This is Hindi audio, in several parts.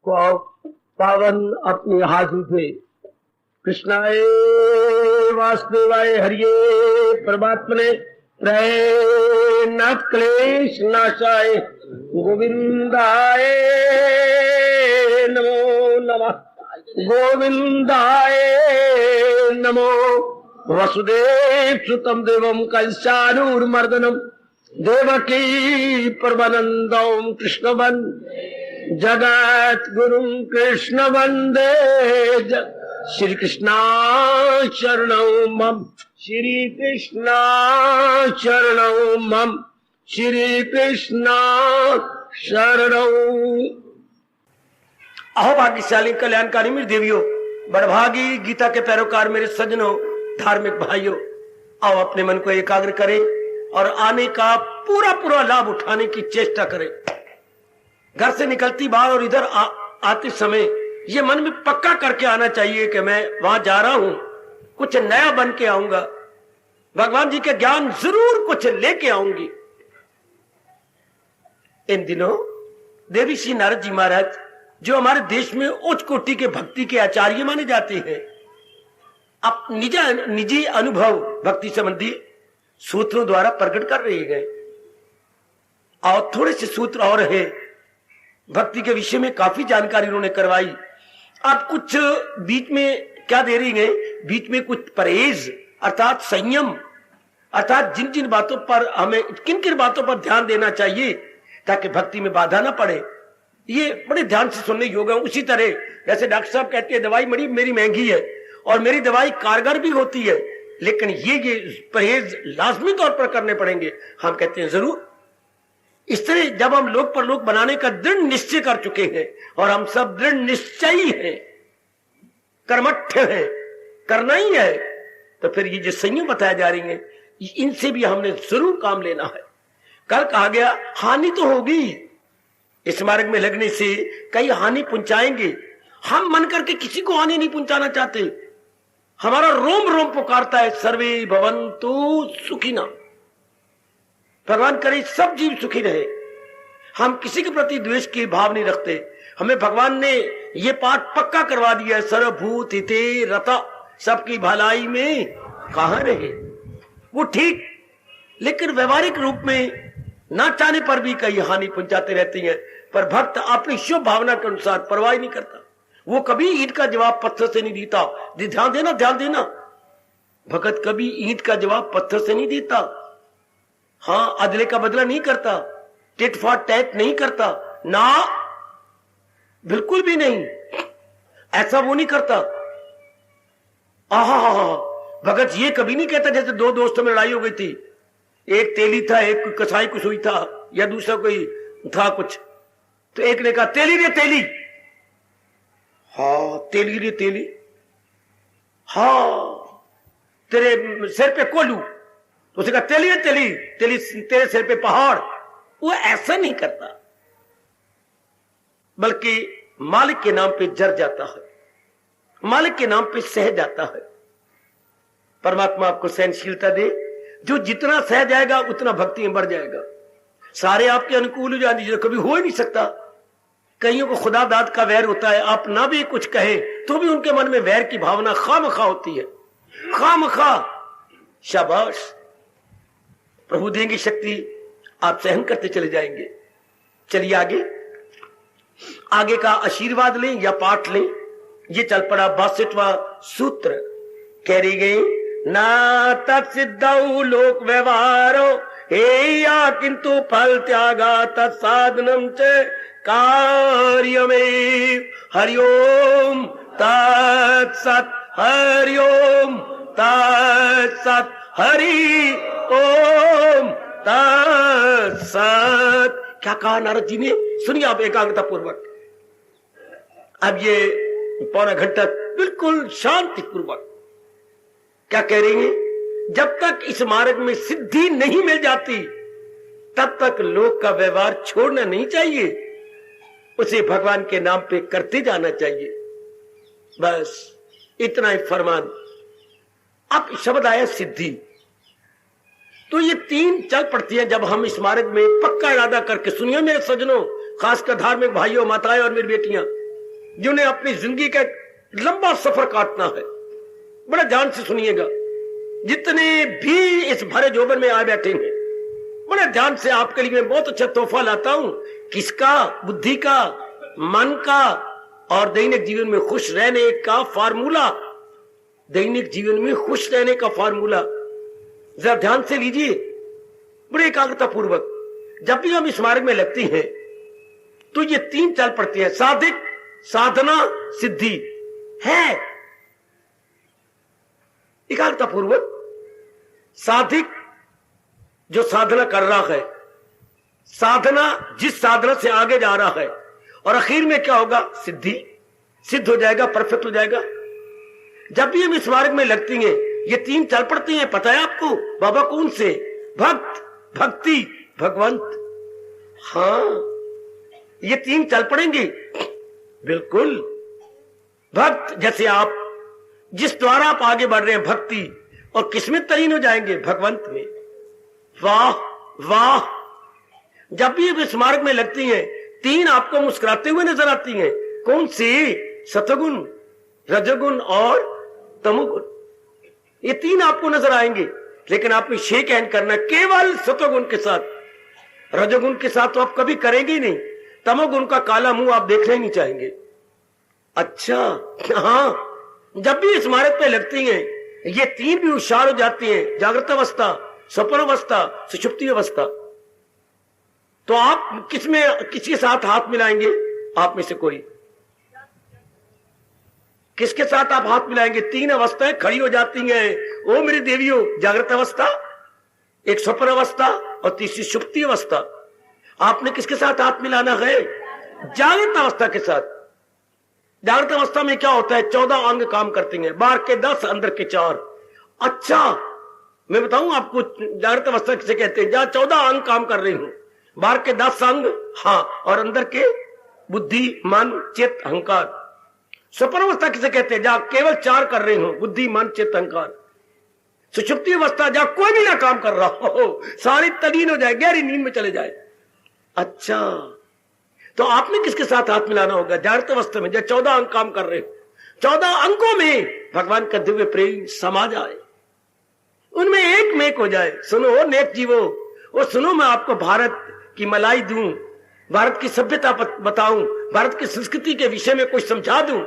पावन अपने हाथ उठे। कृष्णाय वासुदेवाय हरिये परमात्मने न क्लेश नाशाय गोविंदाय नमो नमः। गोविंदाय नमो। वसुदेव सुतम देवम कंसानूरमर्दनम देवकी परमानंदम कृष्ण जगत गुरु कृष्ण वंदे श्री कृष्णा शरणौ मम। श्री कृष्णा शरणौ मम। श्री कृष्णा शरणौ। अहो भाग्यशाली कल्याणकारी मेरी देवियों, बड़भागी गीता के पैरोकार मेरे सज्जनों, धार्मिक भाइयों, आओ अपने मन को एकाग्र करें और आने का पूरा पूरा लाभ उठाने की चेष्टा करें। घर से निकलती बार और इधर आते समय ये मन में पक्का करके आना चाहिए कि मैं वहां जा रहा हूं, कुछ नया बन के आऊंगा, भगवान जी के ज्ञान जरूर कुछ लेके आऊंगी। इन दिनों देवी श्री नारद जी महाराज, जो हमारे देश में उच्च कोटि के भक्ति के आचार्य माने जाते हैं, अब निजी अनुभव भक्ति संबंधी सूत्रों द्वारा प्रकट कर रहे हैं। और थोड़े से सूत्र और है, भक्ति के विषय में काफी जानकारी उन्होंने करवाई। अब कुछ बीच में क्या दे रही है, बीच में कुछ परहेज अर्थात संयम, अर्थात जिन जिन बातों पर हमें किन किन बातों पर ध्यान देना चाहिए ताकि भक्ति में बाधा ना पड़े, ये बड़े ध्यान से सुनने योग्य है। उसी तरह जैसे डॉक्टर साहब कहते हैं दवाई मेरी महंगी है और मेरी दवाई कारगर भी होती है, लेकिन ये परहेज लाजमी तौर पर करने पड़ेंगे, हम कहते हैं जरूर। इस तरह जब हम लोक परलोक बनाने का दृढ़ निश्चय कर चुके हैं और हम सब दृढ़ निश्चयी हैं, कर्मठ हैं, करना ही है, तो फिर ये जो संयम बताया जा रही है इनसे भी हमने जरूर काम लेना है। कल कहा गया हानि तो होगी, इस मार्ग में लगने से कई हानि पहुंचाएंगे। हम मन करके किसी को हानि नहीं पहुंचाना चाहते, हमारा रोम रोम पुकारता है सर्वे भवन्तु सुखिना, भगवान करे सब जीव सुखी रहे। हम किसी के प्रति द्वेष की भाव नहीं रखते। हमें भगवान ने ये पाठ पक्का करवा दिया है, सर्वभूत हिते रता, सबकी भलाई में कहां रहे। वो ठीक, लेकिन व्यवहारिक रूप में ना चाहने पर भी कई हानि पहुंचाते रहती हैं। पर भक्त अपनी शुभ भावना के अनुसार परवाह नहीं करता, वो कभी ईंट का जवाब पत्थर से नहीं देता। ध्यान देना, ध्यान देना, भगत कभी ईंट का जवाब पत्थर से नहीं देता। हाँ, अदले का बदला नहीं करता, टिट फॉर टैट नहीं करता, ना बिल्कुल भी नहीं, ऐसा वो नहीं करता। आहा, भगत ये कभी नहीं कहता जैसे दो दोस्तों में लड़ाई हो गई थी, एक तेली था, एक कसाई कुछ हुई था, या दूसरा कोई था कुछ, तो एक ने कहा तेली रे तेली, हाँ तेली रे तेली, हाँ तेरे सिर पे कोलू, तो उसने कहा तेली रे तेली, तेली तेरे सिर पे पहाड़। वो ऐसा नहीं करता, बल्कि मालिक के नाम पे जर जाता है, मालिक के नाम पे सह जाता है। परमात्मा आपको सहनशीलता दे, जो जितना सह जाएगा उतना भक्ति में बढ़ जाएगा। सारे आपके अनुकूल हो जाए कभी हो ही नहीं सकता। कईयों को खुदा दाद का वैर होता है, आप ना भी कुछ कहें तो भी उनके मन में वैर की भावना खामखा होती है, खामखा। शाबाश, प्रभु देंगे शक्ति, आप सहन करते चले जाएंगे। चलिए आगे का आशीर्वाद लें या पाठ लें। ये चल पड़ा 62वां सूत्र, कह रही गई ना तत्सिद्धौ लोक व्यवहारो हेया किंतु फल त्यागा तत्साधनम च कार्यमेव। हरिओम तत्सत, हरिओम तत्सत, हरि ओम तत्सत। क्या कहा नारद जी ने, सुनिए आप एकाग्रता पूर्वक। अब ये पौना घंटा बिल्कुल शांति पूर्वक क्या कह रही है, जब तक इस मार्ग में सिद्धि नहीं मिल जाती तब तक लोक का व्यवहार छोड़ना नहीं चाहिए, उसे भगवान के नाम पे करते जाना चाहिए। बस इतना ही फरमान। अब शब्द आया सिद्धि, तो ये तीन चल पड़ती है जब हम इस मार्ग में पक्का इरादा करके। सुनिए मेरे सज्जनों, खासकर धार्मिक भाइयों, माताएं और मेरी बेटियां, जिन्हें अपनी जिंदगी का एक लंबा सफर काटना है, बड़ा ध्यान से सुनिएगा। जितने भी इस भरे जोबन में आए बैठे हैं, बड़े ध्यान से आपके लिए मैं बहुत अच्छा तोहफा लाता हूं। किसका? बुद्धि का, मन का और दैनिक जीवन में खुश रहने का फार्मूला। दैनिक जीवन में खुश रहने का फार्मूला जरा ध्यान से लीजिए, बड़े एकाग्रता पूर्वक। जब भी हम इस मार्ग में लगते हैं तो ये तीन चल पड़ती है, साधिक, साधना, सिद्धि है। एकाग्रता पूर्वक साधिक जो साधना कर रहा है, साधना जिस साधना से आगे जा रहा है, और आखिर में क्या होगा? सिद्धि, सिद्ध हो जाएगा, परफेक्ट हो जाएगा। जब भी हम इस मार्ग में लगती हैं ये तीन चल पड़ती हैं। पता है आपको बाबा कौन से? भक्त, भक्ति, भगवंत। हाँ, ये तीन चल पड़ेंगे बिल्कुल। भक्त जैसे आप, जिस द्वारा आप आगे बढ़ रहे हैं भक्ति, और किसमें तलीन हो जाएंगे? भगवंत में। वाह वाह। जब भी इस मार्ग में लगती हैं तीन आपको मुस्कुराते हुए नजर आती हैं। कौन सी? सतगुण, रजगुण और तमोगुण। ये तीन आपको नजर आएंगे, लेकिन आपको शेक हैंड करना केवल सतोगुण के साथ। रजोगुण के साथ तो आप कभी करेंगे ही नहीं। तमोगुण का काला मुंह आप देखना ही नहीं चाहेंगे। अच्छा हाँ, जब भी इस मार्ग पे लगती हैं ये तीन भी होशियार हो जाती हैं, जागृत अवस्था, स्वप्न अवस्था, सुषुप्ति अवस्था। तो आप किसमें, किसके साथ हाथ मिलाएंगे? आप में से कोई किसके साथ आप हाथ मिलाएंगे? तीन अवस्थाएं खड़ी हो जाती हैं। ओ मेरी देवियों, जागृत अवस्था, एक स्वप्न अवस्था और तीसरी सुप्ति अवस्था। आपने किसके साथ हाथ मिलाना है? जागृत अवस्था के साथ। जागृत अवस्था में क्या होता है? 14 अंग काम करते हैं, बाहर के 10, अंदर के 4। अच्छा, मैं बताऊं आपको जागृत अवस्था किसे कहते हैं? जहां 14 अंग काम कर रहे हूं, बाहर के 10 अंग, हाँ, और अंदर के बुद्धि, मन, चित्त, अहंकार। स्वप्न अवस्था किसे कहते हैं? जहां केवल 4 कर रहे हो, बुद्धि, मन, चित्त, अहंकार। सुषुप्ति अवस्था जहां कोई भी ना काम कर रहा हो, सारी तलीन हो जाए, गहरी नींद में चले जाए। अच्छा, तो आपने किसके साथ हाथ मिलाना होगा? जागृत अवस्था में जब 14 अंग काम कर रहे हो, 14 अंगों में भगवान का दिव्य प्रेम समा जाए, उनमें एक में एक हो जाए। सुनो नेक जीवो, वो सुनो, मैं आपको भारत की मलाई दूं, भारत की सभ्यता बताऊं, भारत की संस्कृति के विषय में कुछ समझा दूं।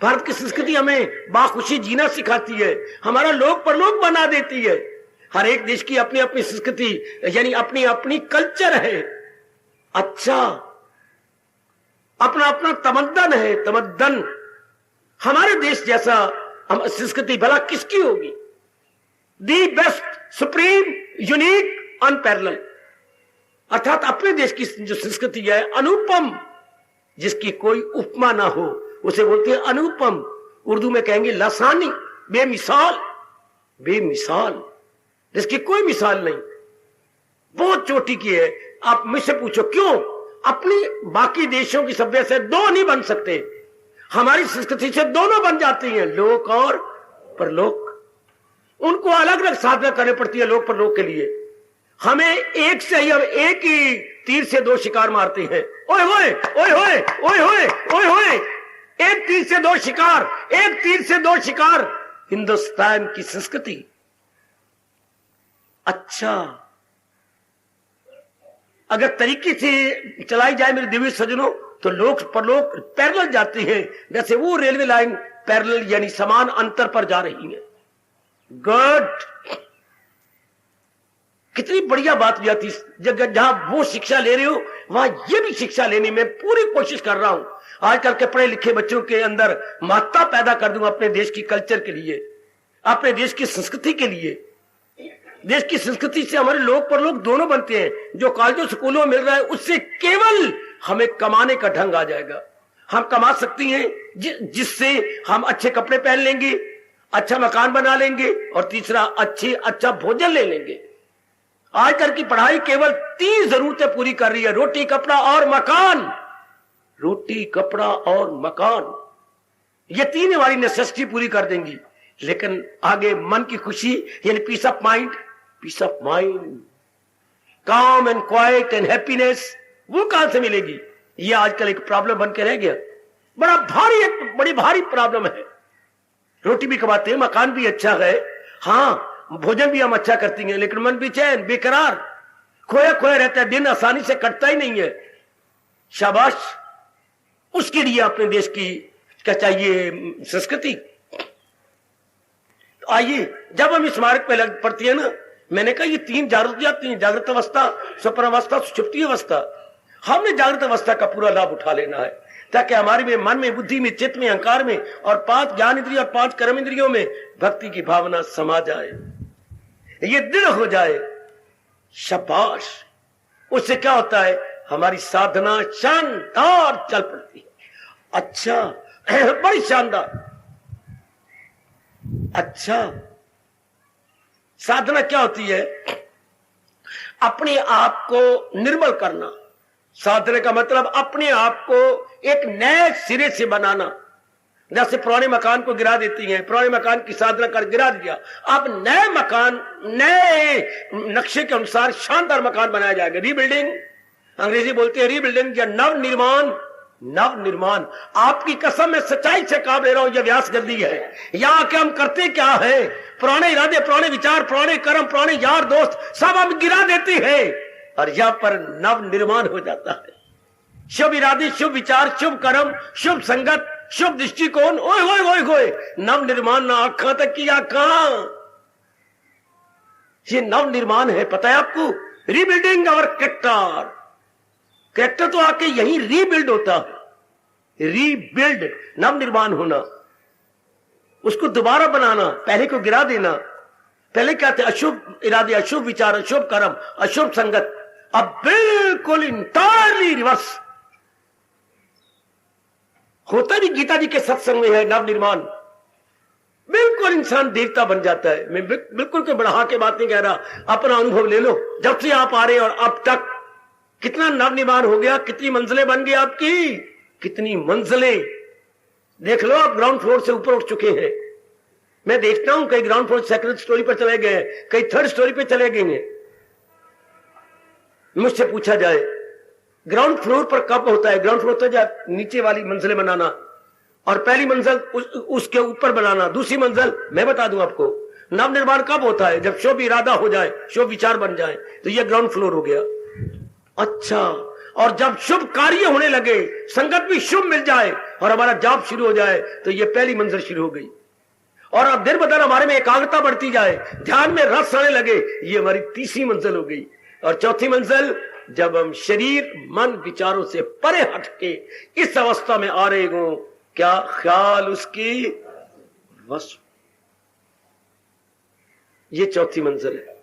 भारत की संस्कृति हमें बाखुशी जीना सिखाती है, हमारा लोक परलोक बना देती है। हर एक देश की अपनी अपनी संस्कृति, यानी अपनी अपनी कल्चर है। अच्छा, अपना अपना तमद्दन है, तमद्दन। हमारे देश जैसा संस्कृति भला किसकी होगी? The best, supreme, unique, unparalleled. अर्थात अपने देश की जो संस्कृति है अनुपम, जिसकी कोई उपमा ना हो, उसे बोलते हैं अनुपम। उर्दू में कहेंगे लासानी, बेमिसाल, बेमिसाल, जिसकी कोई मिसाल नहीं, बहुत चोटी की है। आप मुझसे पूछो क्यों? अपनी बाकी देशों की सभ्यता से दो नहीं बन सकते, हमारी संस्कृति से दोनों बन जाती हैं, लोक और परलोक। उनको अलग अलग साधना करनी पड़ती है लोक परलोक के लिए। हमें एक से ही, हम एक ही तीर से दो शिकार मारते हैं। ओए होए, ओए होए, ओए होए, ओए होए, एक तीर से दो शिकार, एक तीर से दो शिकार, हिंदुस्तान की संस्कृति। अच्छा, अगर तरीके से चलाई जाए मेरे दिव्य सज्जनों, तो लोक परलोक पैरेलल जाते हैं, जैसे वो रेलवे लाइन पैरेलल यानी समान अंतर पर जा रही है। गुड, कितनी बढ़िया बात भी आती। जगह जहां वो शिक्षा ले रहे हो वहां ये भी शिक्षा लेने में पूरी कोशिश कर रहा हूं। आजकल के पढ़े लिखे बच्चों के अंदर महत्ता पैदा कर दूं अपने देश की कल्चर के लिए, अपने देश की संस्कृति के लिए। देश की संस्कृति से हमारे लोक परलोक दोनों बनते हैं। जो कॉलेजों स्कूलों में मिल रहा है उससे केवल हमें कमाने का ढंग आ जाएगा। हम कमा सकती हैं जिससे हम अच्छे कपड़े पहन लेंगे, अच्छा मकान बना लेंगे, और तीसरा अच्छा भोजन ले लेंगे। आजकल की पढ़ाई केवल 3 जरूरतें पूरी कर रही है, रोटी, कपड़ा और मकान। रोटी, कपड़ा और मकान, ये 3 हमारी नेसेसिटी पूरी कर देंगी। लेकिन आगे मन की खुशी यानी peace of mind, peace of mind, calm and quite and happiness, वो कहां से मिलेगी? ये आजकल एक प्रॉब्लम बन के रह गया। बड़ी भारी प्रॉब्लम है। रोटी भी कमाते हैं, मकान भी अच्छा है, हाँ भोजन भी हम अच्छा करती हैं, लेकिन मन बेचैन बेकरार खोया खोया रहता है, दिन आसानी से कटता ही नहीं है। शाबाश, उसके लिए अपने देश की क्या चाहिए संस्कृति। तो आइए, जब हम इस मार्ग पे लग पड़ती है ना, मैंने कहा ये 3 जागृत जाती हैं, जागृत अवस्था, स्वप्न अवस्था, सुषुप्ति अवस्था। हमने जागृत अवस्था का पूरा लाभ उठा लेना है, ताकि हमारे में, मन में, बुद्धि में, चित्त में, अहंकार में और 5 ज्ञान इंद्रिय और 5 कर्म इंद्रियों में भक्ति की भावना समा जाए, ये दृढ़ हो जाए। शाबाश, उससे क्या होता है, हमारी साधना शानदार चल पड़ती है। अच्छा, बड़ी शानदार। अच्छा, साधना क्या होती है, अपने आप को निर्मल करना। साधना का मतलब अपने आप को एक नए सिरे से बनाना। जैसे पुराने मकान को गिरा देती हैं, पुराने मकान की साधना कर गिरा दिया, अब नए मकान, नए नक्शे के अनुसार शानदार मकान बनाया जाएगा। रीबिल्डिंग, अंग्रेजी बोलते हैं रीबिल्डिंग या नव निर्माण। नव निर्माण, आपकी कसम मैं सच्चाई से काम ले रहा हूं, यह व्यास गद्दी है। यहां के हम करते क्या है, पुराने इरादे, पुराने विचार, पुराने कर्म, पुराने यार दोस्त सब हम गिरा देते हैं, और यहां पर नव निर्माण हो जाता है। शुभ इरादे, शुभ विचार, शुभ कर्म, शुभ संगत, शुभ दृष्टिकोण, ओए होए होए होए, नव निर्माण ना आंखा तक की आंखा, ये नव निर्माण है। पता है आपको, रीबिल्डिंग और कैरेक्टर। कैरेक्टर तो आके यही रीबिल्ड होता है, रीबिल्ड, नव निर्माण होना, उसको दोबारा बनाना, पहले को गिरा देना। पहले क्या थे, अशुभ इरादे, अशुभ विचार, अशुभ कर्म, अशुभ संगत, अब बिल्कुल इंटायरली रिवर्स होता भी गीता जी के सत्संग में है। नव निर्माण, बिल्कुल इंसान देवता बन जाता है। मैं बिल्कुल कोई बढ़ा के बात नहीं कह रहा, अपना अनुभव ले लो। जब से आप आ रहे और अब तक कितना नव निर्माण हो गया, कितनी मंजिलें बन गई आपकी, कितनी मंजिलें देख लो। आप ग्राउंड फ्लोर से ऊपर उठ चुके हैं। मैं देखता हूं कई ग्राउंड फ्लोर सेकंड स्टोरी पर चले गए, कई थर्ड स्टोरी पे चले गए हैं। मुझसे पूछा जाए ग्राउंड फ्लोर पर कब होता है, ग्राउंड फ्लोर तो जब नीचे वाली मंजिलें बनाना और पहली मंजिल उसके ऊपर बनाना, दूसरी मंजिल मैं बता दूं आपको। नव निर्माण कब होता है, जब शुभ इरादा हो जाए, शुभ विचार बन जाए, तो यह ग्राउंड फ्लोर हो गया। अच्छा, और जब शुभ कार्य होने लगे, संगत भी शुभ मिल जाए और हमारा जॉब शुरू हो जाए, तो यह पहली मंजिल शुरू हो गई। और अब दिन ब दिन हमारे में एकाग्रता बढ़ती जाए, ध्यान में रस आने लगे, ये हमारी तीसरी मंजिल हो गई। और चौथी मंजिल, जब हम शरीर मन विचारों से परे हटके इस अवस्था में आ रहे हो, क्या ख्याल उसकी वश, ये चौथी मंजिल है।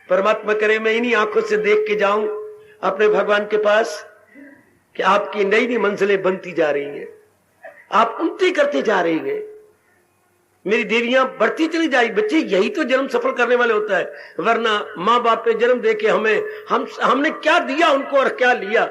परमात्मा करे मैं इन्हीं आंखों से देख के जाऊं अपने भगवान के पास कि आपकी नई नई मंजिलें बनती जा रही हैं, आप उन्नति करते जा रही हैं, मेरी देवियां बढ़ती चली जाएगी। बच्चे यही तो जन्म सफल करने वाले होता है, वरना माँ बाप पे जन्म देके हमने क्या दिया उनको और क्या लिया।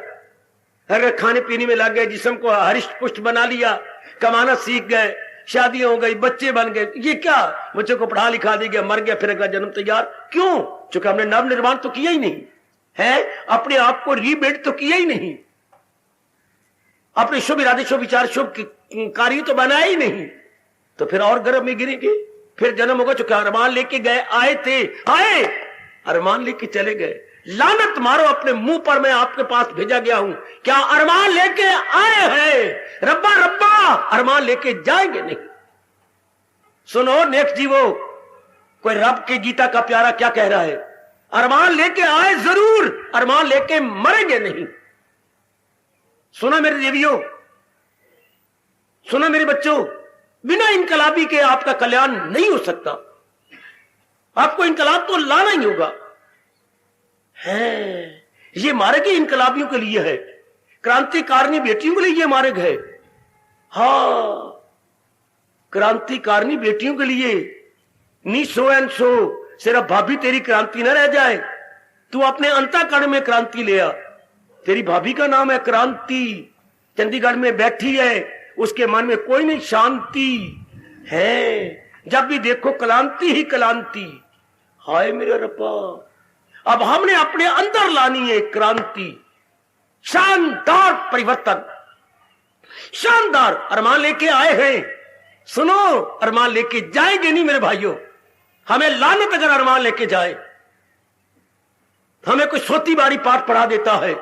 अगर खाने पीने में लग गए, जिस्म को हरिष्ट पुष्ट बना लिया, कमाना सीख गए, शादियां हो गई, बच्चे बन गए, ये क्या, बच्चों को पढ़ा लिखा दिया, मर गया, फिर अगला जन्म तैयार। क्यों? क्योंकि हमने नव निर्माण तो किया ही नहीं है, अपने आप को रीबिल्ड तो किया ही नहीं, अपने शुभ इरादे, शुभ विचार, शुभ कार्य तो बनाया ही नहीं, तो फिर और गर्भ में गिरेंगे, फिर जन्म होगा। चुका अरमान लेके गए, आए थे, आए अरमान लेके चले गए। लानत मारो अपने मुंह पर, मैं आपके पास भेजा गया हूं, क्या अरमान लेके आए हैं? रब्बा रब्बा अरमान लेके जाएंगे नहीं। सुनो नेक्स्ट जीवो, कोई रब के गीता का प्यारा क्या कह रहा है, अरमान लेके आए जरूर, अरमान लेके मरेंगे नहीं। सुना मेरे देवियों, सुना मेरे बच्चों, बिना इनकलाबी के आपका कल्याण नहीं हो सकता, आपको इनकलाब तो लाना ही होगा। है ये मार्ग ही इनकलाबियों के लिए है, क्रांतिकारिणी बेटियों के लिए ये मार्ग है। हाँ, क्रांतिकारिणी बेटियों के लिए, नी सो एंड सो, सिर्फ भाभी तेरी क्रांति न रह जाए, तू अपने अंतःकरण में क्रांति ले आ। तेरी भाभी का नाम है क्रांति, चंडीगढ़ में बैठी है, उसके मन में कोई नहीं शांति है, जब भी देखो क्लांति ही क्लांति। हाय मेरे रब्बा, अब हमने अपने अंदर लानी है क्रांति, शानदार परिवर्तन। शानदार अरमान लेके आए हैं, सुनो अरमान लेके जाएंगे नहीं मेरे भाइयों। हमें लानत अगर अरमान लेके जाए। हमें कोई सोती बारी पाठ पढ़ा देता है,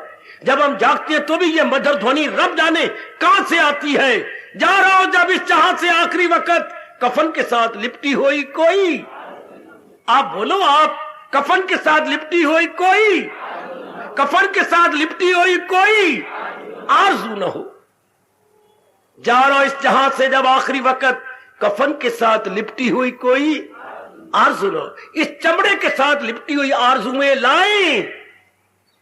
जब हम जागते हैं तो भी ये मधुर ध्वनि रब जाने कहां से आती है। जा रहा हूं जब इस जहां से आखिरी वक्त, कफन के साथ लिपटी हुई कोई, आप बोलो आप, कफन के साथ लिपटी हुई कोई, कफन के साथ लिपटी हुई कोई आरज़ू न हो। जा रहा हूं इस जहां से जब आखिरी वक्त, कफन के साथ लिपटी हुई कोई आरज़ू न हो। इस चमड़े के साथ लिपटी हुई आरज़ुएं लाएं,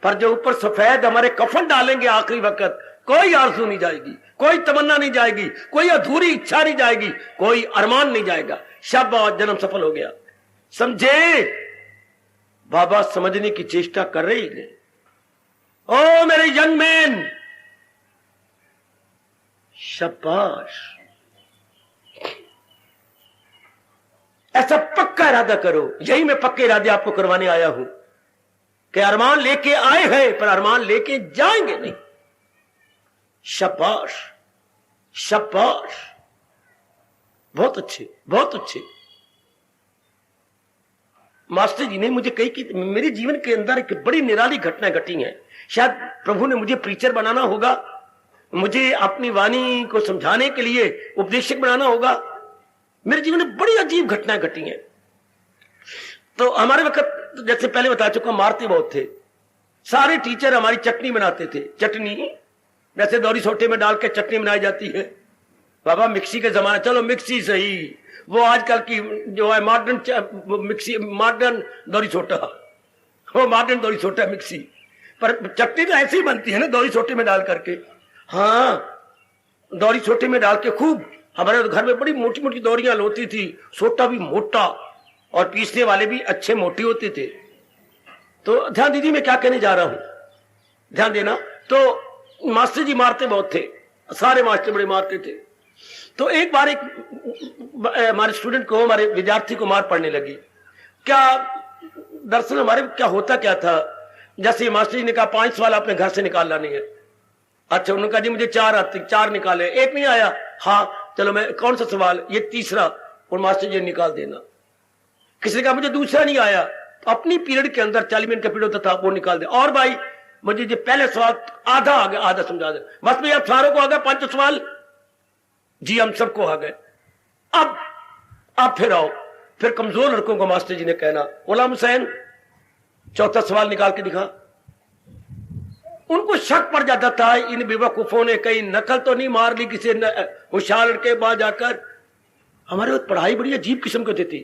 पर जो ऊपर सफेद हमारे कफन डालेंगे आखिरी वक्त, कोई आरज़ू नहीं जाएगी, कोई तमन्ना नहीं जाएगी, कोई अधूरी इच्छा नहीं जाएगी, कोई अरमान नहीं जाएगा। शाबाश, जन्म सफल हो गया। समझे बाबा, समझने की चेष्टा कर रही है। ओ मेरे यंग मैन, शाबाश, ऐसा पक्का इरादा करो। यही मैं पक्के इरादे आपको करवाने आया हूं कि अरमान लेके आए हैं पर अरमान लेके जाएंगे नहीं। शाबाश शाबाश, बहुत अच्छे बहुत अच्छे। मास्टर जी ने मुझे कही कि मेरे जीवन के अंदर एक बड़ी निराली घटना घटी है। शायद प्रभु ने मुझे प्रीचर बनाना होगा, मुझे अपनी वाणी को समझाने के लिए उपदेशक बनाना होगा। मेरे जीवन में बड़ी अजीब घटनाएं घटी हैं। तो हमारे वक्त जैसे पहले बता चुका, मारते बहुत थे। सारे टीचर हमारी चटनी बनाते थे। चटनी वैसे दौरी सोटे में डाल के चटनी बनाई जाती है। बाबा मिक्सी के जमाना, चलो मिक्सी सही, वो आजकल की जो है मॉडर्न मिक्सी, मॉडर्न दौरी सोटा, वो मॉडर्न दौरी सोटा मिक्सी, पर चटनी तो ऐसी ही बनती है ना, दौरी सोटे में डाल करके। हाँ, दौरी सोटे में डाल के खूब, हमारे घर में बड़ी मोटी मोटी दौरियां होती थी, सोटा भी मोटा और पीसने वाले भी अच्छे मोटे होते थे। तो ध्यान दीजिए मैं क्या कहने जा रहा हूं, ध्यान देना। तो मास्टर जी मारते बहुत थे, सारे मास्टर बड़े मारते थे। तो एक बार एक हमारे स्टूडेंट को, हमारे विद्यार्थी को मार पड़ने लगी। क्या दरअसल हमारे क्या होता क्या था, जैसे मास्टर जी ने कहा 5 सवाल अपने घर से निकाल लाने हैं। अच्छा, उन्होंने कहा जी मुझे 4 आते, 4 निकाले, एक नहीं आया। हाँ चलो, मैं कौन सा सवाल, ये तीसरा, और मास्टर जी निकाल देना। किसी ने कहा मुझे दूसरा नहीं आया, अपनी पीरियड के अंदर 40 मिनट का पीरियड होता था, वो निकाल दे। और भाई मुझे जो पहले सवाल आधा आ गया, आधा समझा दे। बस भैया सारों को आ गया 5 सवाल, जी हम सबको आ गए। अब आप फिर आओ। फिर कमजोर लड़कों को मास्टर जी ने कहना, गुलाम हुसैन चौथा सवाल निकाल के दिखा। उनको शक पड़ जाता था, इन बेवकूफों ने कहीं नकल तो नहीं मार ली किसी होशियार लड़के बाद जाकर। हमारे वक्त पढ़ाई बड़ी अजीब किस्म की होती थी।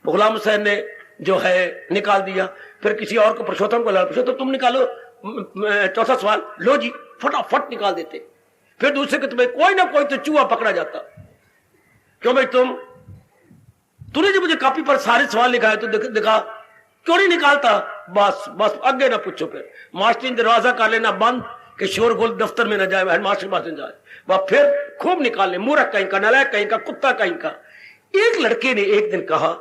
गुलाम हुसैन ने जो है निकाल दिया, फिर किसी और को, पुरुषोत्तम को ला, पुरुषोत्तम तुम निकालो चौथा सवाल, लो जी, फटाफट निकाल देते। फिर दूसरे के तुम्हें कोई ना कोई तो चूहा पकड़ा जाता। क्यों भाई तूने जो मुझे कॉपी पर सारे सवाल लिखाए तो दिखा, क्यों नहीं निकालता? बस बस आगे ना पूछो। फिर मास्टर ने दरवाजा कर लेना बंद कि शोरगुल दफ्तर में न जाए, हेडमास्टर पास न जाए। वह फिर खूब निकालने, मूर्ख कहीं का, नालायक कहीं का, कुत्ता कहीं का। एक लड़के ने एक दिन कहा,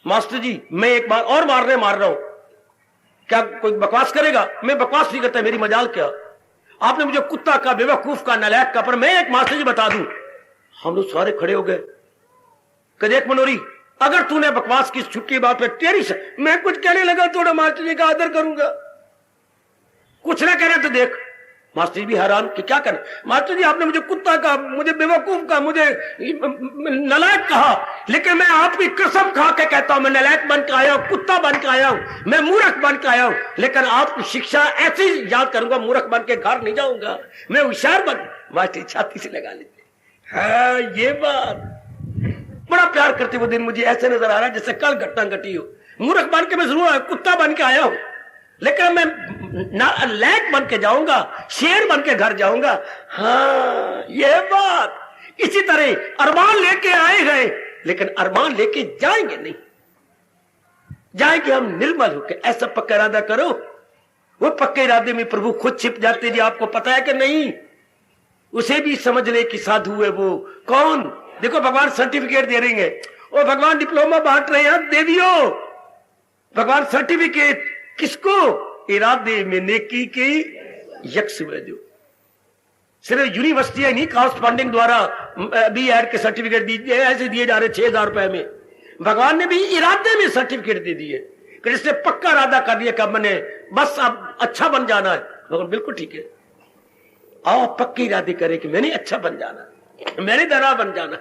मास्टर जी मैं एक बार और मार रहा हूं, क्या कोई बकवास करेगा? मैं बकवास नहीं करता, मेरी मजाल क्या। आपने मुझे कुत्ता का, बेवकूफ का, नालायक का, पर मैं एक मास्टर जी बता दूं। हम लोग सारे खड़े हो गए। कद एक मनोरी, अगर तूने बकवास की छुट्टी बात पे तेरी से मैं कुछ कहने लगा, थोड़ा मास्टर जी का आदर करूंगा। कुछ ना कहना तो देख। मास्टर जी भी हैरान कि क्या करना। मास्टर जी आपने मुझे कुत्ता का, मुझे बेवकूफ का, मुझे नालायक कहा, लेकिन मैं आपकी कसम खा के कहता हूं, मैं नालायक बन के आया हूं, कुत्ता बन के आया हूं, मैं मूर्ख बन के आया हूं, लेकिन आपकी शिक्षा ऐसी याद करूंगा, मूर्ख बन के घर नहीं जाऊंगा, मैं होशियार बन। मास्टर छाती से लगा लेते। हाँ ये बात, बड़ा प्यार करते वो दिन मुझे ऐसे नजर आ रहा है जैसे कल घटना घटी हो। मूर्ख बन के मैं जरूर कुत्ता बन के आया हूं, लेकिन मैं नालायक बन के जाऊंगा, शेर बन के घर जाऊंगा। हाँ ये बात। इसी तरह अरमान लेके आए गए, लेकिन अरमान लेके जाएंगे नहीं। जाएंगे हम निर्मल होकर। ऐसा पक्का इरादा करो। वो पक्के इरादे में प्रभु खुद छिप जाते जी, आपको पता है कि नहीं? उसे भी समझने की साधु है वो। कौन? देखो भगवान सर्टिफिकेट दे रहे हैं, और भगवान डिप्लोमा बांट रहे हैं। देवियों, भगवान सर्टिफिकेट किसको? इरादे में नेकी की यक्स जो सिर्फ यूनिवर्सिटी नहीं, कॉरस्पॉन्डिंग द्वारा BEd के सर्टिफिकेट दिए ऐसे दिए जा रहे 6,000 रुपए में। भगवान ने भी इरादे में सर्टिफिकेट दे दिए कि जिसने पक्का इरादा कर दिया कि अब मैंने बस अब अच्छा बन जाना है। भगवान बिल्कुल ठीक है, आओ पक्के इरादे करें कि मैंने अच्छा बन जाना, मैंने दरा बन जाना।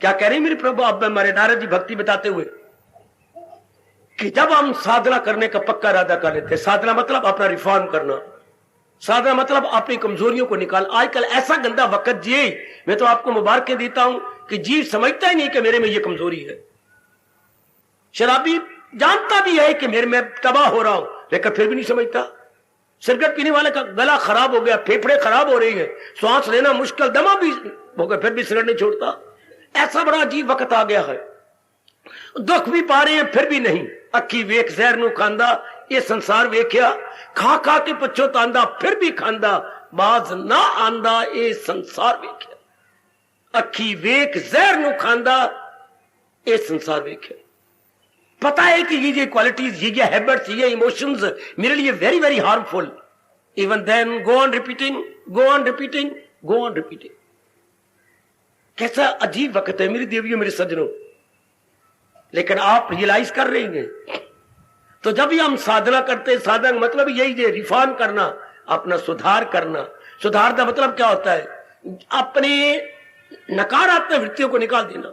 क्या कह रहे मेरे प्रभु अब हमारे नारद जी भक्ति बताते हुए कि जब हम साधना करने का पक्का इरादा कर लेते, साधना मतलब अपना रिफॉर्म करना, साधना मतलब अपनी कमजोरियों को निकाल। आजकल ऐसा गंदा वक्त जिए, मैं तो आपको मुबारकें देता हूं कि जीव समझता ही नहीं कि मेरे में ये कमजोरी है। शराबी जानता भी है कि मेरे में तबाह हो रहा हूं, लेकिन फिर भी नहीं समझता। सिगरेट पीने वाले का गला खराब हो गया, फेफड़े खराब हो रही है, सांस लेना मुश्किल, दमा भी हो गया, फिर भी सिगरेट नहीं छोड़ता। ऐसा बड़ा अजीब वक्त आ गया है। दुख भी पा रहे हैं फिर भी नहीं। अखी वेख जहर नू खांदा, ये संसार वेख्या, खा खा के पछोतांदा फिर भी खांदा, बाज ना आंदा ये संसार वेख्या। अखी वेख जहर नू खांदा, ये संसार वेख्या। पता है कि ये क्वालिटीज, ये हैबिट्स, ये इमोशंस मेरे लिए very very harmful. Even then go on repeating, go on repeating, go on repeating. कैसा अजीब वक्त है मेरी देवियों, मेरे सज्जनों। लेकिन आप रियलाइज कर रहे हैं, तो जब भी हम साधना करते हैं, साधना मतलब यही है रिफॉर्म करना, अपना सुधार करना। सुधार का मतलब क्या होता है? अपने नकारात्मक वृत्तियों को निकाल देना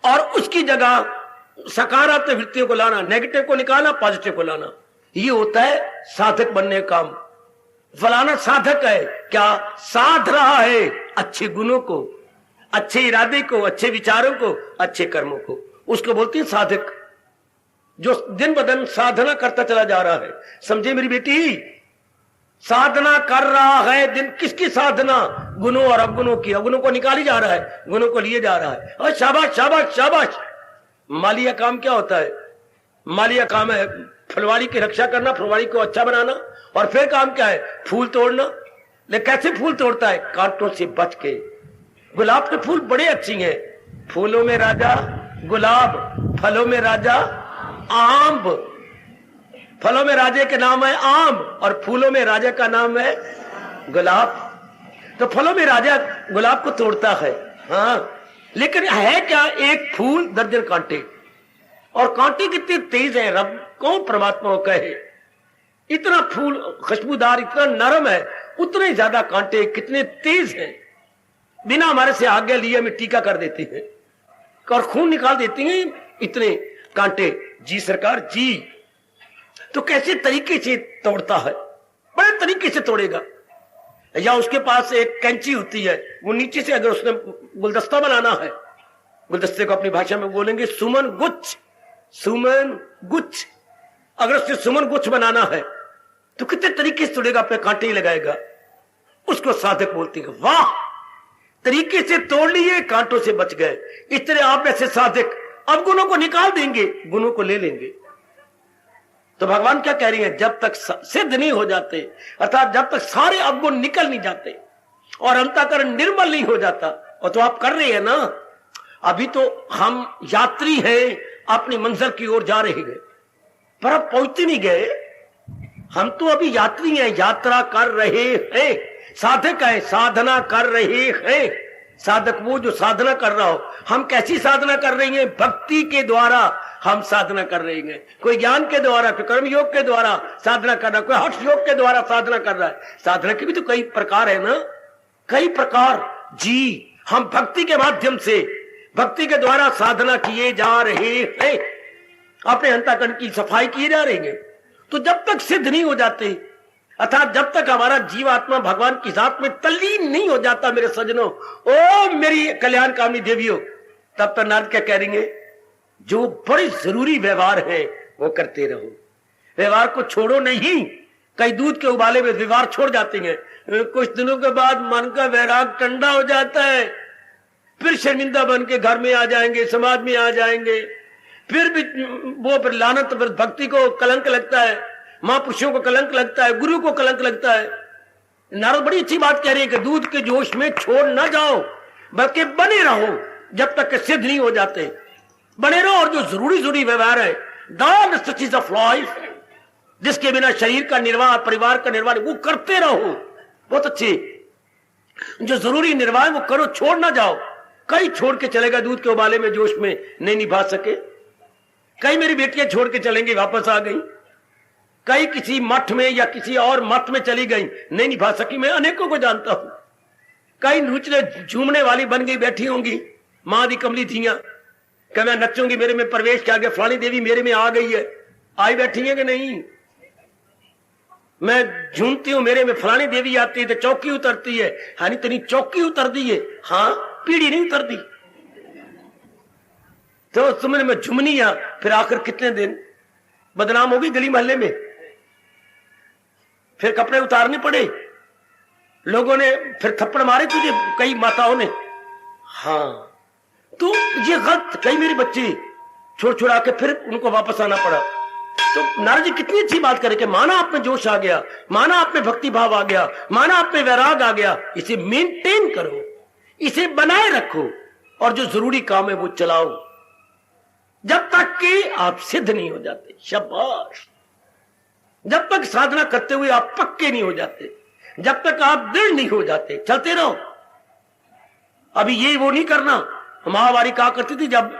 और उसकी जगह सकारात्मक वृत्तियों को लाना, नेगेटिव को निकालना, पॉजिटिव को लाना। ये होता है साधक बनने का काम। फलाना साधक है, क्या साध रहा है अच्छे गुणों को, अच्छे इरादे को, अच्छे विचारों को, अच्छे कर्मों को, उसको बोलते हैं साधक। जो दिन ब दिन साधना करता चला जा रहा है। समझे मेरी बेटी, साधना कर रहा है दिन, किसकी साधना? गुणों और अवगुणों की। अवगुणों को निकाली जा रहा है, गुणों को लिए जा रहा है। और शाबाश शाबाश शाबाश। मालिया काम क्या होता है? मालिया काम है फुलवाड़ी की रक्षा करना, फुलवाड़ी को अच्छा बनाना। और फिर काम क्या है? फूल तोड़ना। लेकिन कैसे फूल तोड़ता है? कांटों से बच के। गुलाब के फूल बड़े अच्छी हैं, फूलों में राजा गुलाब, फलों में राजा आम। फलों में राजे के नाम है आम और फूलों में राजा का नाम है गुलाब। तो फलों में राजा गुलाब को तोड़ता है, हाँ, लेकिन है क्या? एक फूल दर्जन कांटे, और कांटे कितने तेज हैं, रब कौन परमात्मा को कहे। इतना फूल खुशबूदार, इतना नरम है, उतने ज्यादा कांटे कितने तेज हैं। बिना हमारे से आज्ञा लिए हमें टीका कर देती है और खून निकाल देती हैं इतने कांटे। जी सरकार जी। तो कैसे तरीके से तोड़ता है? बड़े तरीके से तोड़ेगा। या उसके पास एक कैंची होती है, वो नीचे से अगर उसने गुलदस्ता बनाना है, गुलदस्ते को अपनी भाषा में बोलेंगे सुमन गुच्छ, सुमन गुच्छ। अगर उससे सुमन गुच्छ बनाना है तो कितने तरीके से तोड़ेगा, अपने कांटे ही लगाएगा। उसको साधक बोलते हैं। वाह, तरीके से तोड़ लिए, कांटों से बच गए। इतने आप ऐसे साधक अब गुणों को निकाल देंगे, गुणों को ले लेंगे। तो भगवान क्या कह रही है? जब तक सिद्ध नहीं हो जाते, अर्थात जब तक सारे अवगुण निकल नहीं जाते और अंतःकरण निर्मल नहीं हो जाता, और तो आप कर रहे हैं ना। अभी तो हम यात्री हैं, अपनी मंजिल की ओर जा रहे हैं, पर अब पहुंचते नहीं गए। हम तो अभी यात्री हैं, यात्रा कर रहे हैं। साधक है, साधना कर रहे हैं। साधक वो जो साधना कर रहा हो। हम कैसी साधना कर रही हैं? भक्ति के द्वारा हम साधना कर रहे हैं। कोई ज्ञान के द्वारा, कोई कर्म योग के द्वारा साधना कर रहा है, कोई हर्ष योग के द्वारा साधना कर रहा है। साधना के भी तो कई प्रकार है ना, कई प्रकार। जी, हम भक्ति के माध्यम से, भक्ति के द्वारा साधना किए जा रहे हैं, अपने अंतःकरण की सफाई किए जा रहे हैं। तो जब तक सिद्ध नहीं हो जाते, अर्थात जब तक हमारा जीवात्मा भगवान की जात में तल्लीन नहीं हो जाता, मेरे सज्जनों, ओ मेरी कल्याण कामनी देवियों, तब तक नारद क्या कह रही है? जो बड़े जरूरी व्यवहार है वो करते रहो, व्यवहार को छोड़ो नहीं। कई दूध के उबाले में व्यवहार छोड़ जाते हैं, कुछ दिनों के बाद मन का वैराग ठंडा हो जाता है, फिर शर्मिंदा बन के घर में आ जाएंगे, समाज में आ जाएंगे, फिर भी वो फिर लानत, फिर भक्ति को कलंक लगता है, महापुरुषों को कलंक लगता है, गुरु को कलंक लगता है। नारद बड़ी अच्छी बात कह रही है कि दूध के जोश में छोड़ ना जाओ, बल्कि बने रहो जब तक सिद्ध नहीं हो जाते, बने रहो। और जो जरूरी व्यवहार है, द नेसेसिटीज ऑफ लाइफ, जिसके बिना शरीर का निर्वाह, परिवार का निर्वाह, वो करते रहो, बहुत अच्छे। जो जरूरी निर्वाह वो करो, छोड़ ना जाओ। कई छोड़ के चलेगा दूध के उबाले में जोश में, नहीं निभा सके। कई मेरी बेटियां छोड़ के चलेंगी, वापस आ गई। कई किसी मठ में या किसी और मठ में चली गई, नहीं निभा सकी। मैं अनेकों को जानता हूं। कई नूचने झूमने वाली बन गई, बैठी होंगी मां दी कमली थियां, कि मैं नचूंगी, मेरे में प्रवेश किया गया, फलानी देवी मेरे में आ गई है। आई बैठी है कि नहीं? मैं झूमती हूं, मेरे में फलानी देवी आती है तो चौकी उतरती है। हानी तेरी चौकी उतर दी है? हाँ, पीढ़ी नहीं उतर दी। तो तुमने में झुमनिया, फिर आकर कितने दिन बदनाम होगी गली मोहल्ले में। फिर कपड़े उतारने पड़े, लोगों ने फिर थप्पड़ मारे तुझे, कई माताओं ने। हाँ, तो ये गलत। कई मेरे बच्चे छोड़ छुड़ा के फिर उनको वापस आना पड़ा। तो नारद जी कितनी अच्छी बात करे कि माना आप में जोश आ गया, माना आप में भक्ति भाव आ गया, माना आप में वैराग आ गया, इसे मेंटेन करो, इसे बनाए रखो, और जो जरूरी काम है वो चलाओ, जब तक कि आप सिद्ध नहीं हो जाते। शाबाश। जब तक साधना करते हुए आप पक्के नहीं हो जाते, जब तक आप दृढ़ नहीं हो जाते, चलते रहो। अभी ये वो नहीं करना। महावारी कहा करती थी, जब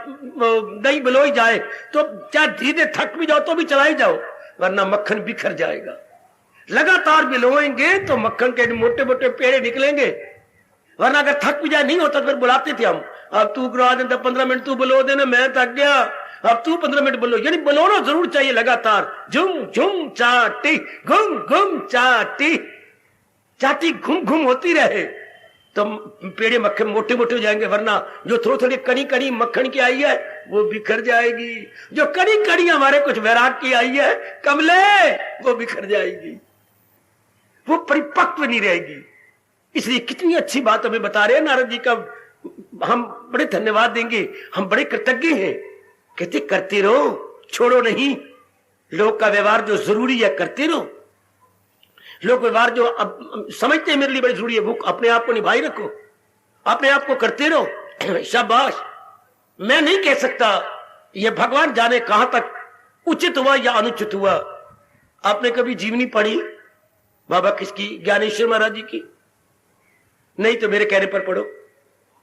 दही बलोई जाए तो चाहे धीरे थक भी जाओ तो भी चलाई जाओ, वरना मक्खन बिखर जाएगा। लगातार बिलोएंगे तो मक्खन के मोटे मोटे पेड़े निकलेंगे, वरना अगर थक भी जाए नहीं होता तो फिर बुलाते थे हम, अब तू करवा दे 15 मिनट तू बलो देना, मैं थक गया, अब तू 15 मिनट बोलो। यानी बलोना जरूर चाहिए लगातार। झुम झुम चाटी, घुम घुम चाटी, चाटी घुम घुम होती रहे तो पेड़े मक्खन मोटे मोटे हो जाएंगे, वरना जो थोड़ी थोड़ी कड़ी कड़ी मक्खन की आई है वो बिखर जाएगी। जो कड़ी कड़ी हमारे कुछ वैराग की आई है कमले, वो बिखर जाएगी, वो परिपक्व नहीं रहेगी। इसलिए कितनी अच्छी बात हमें बता रहे हैं नारद जी का, हम बड़े धन्यवाद देंगे, हम बड़े कृतज्ञ हैं। कहते करते रहो, छोड़ो नहीं। लोग का व्यवहार जो जरूरी है करते रहो। लोग व्यवहार जो अब समझते हैं मेरे लिए बड़ी जरूरी है, वो अपने आप को निभाई रखो, अपने आप को करते रहो। शाबाश। मैं नहीं कह सकता, ये भगवान जाने कहां तक उचित हुआ या अनुचित हुआ। आपने कभी जीवनी पढ़ी बाबा किसकी? ज्ञानेश्वर महाराज जी की? नहीं तो मेरे कहने पर पढ़ो।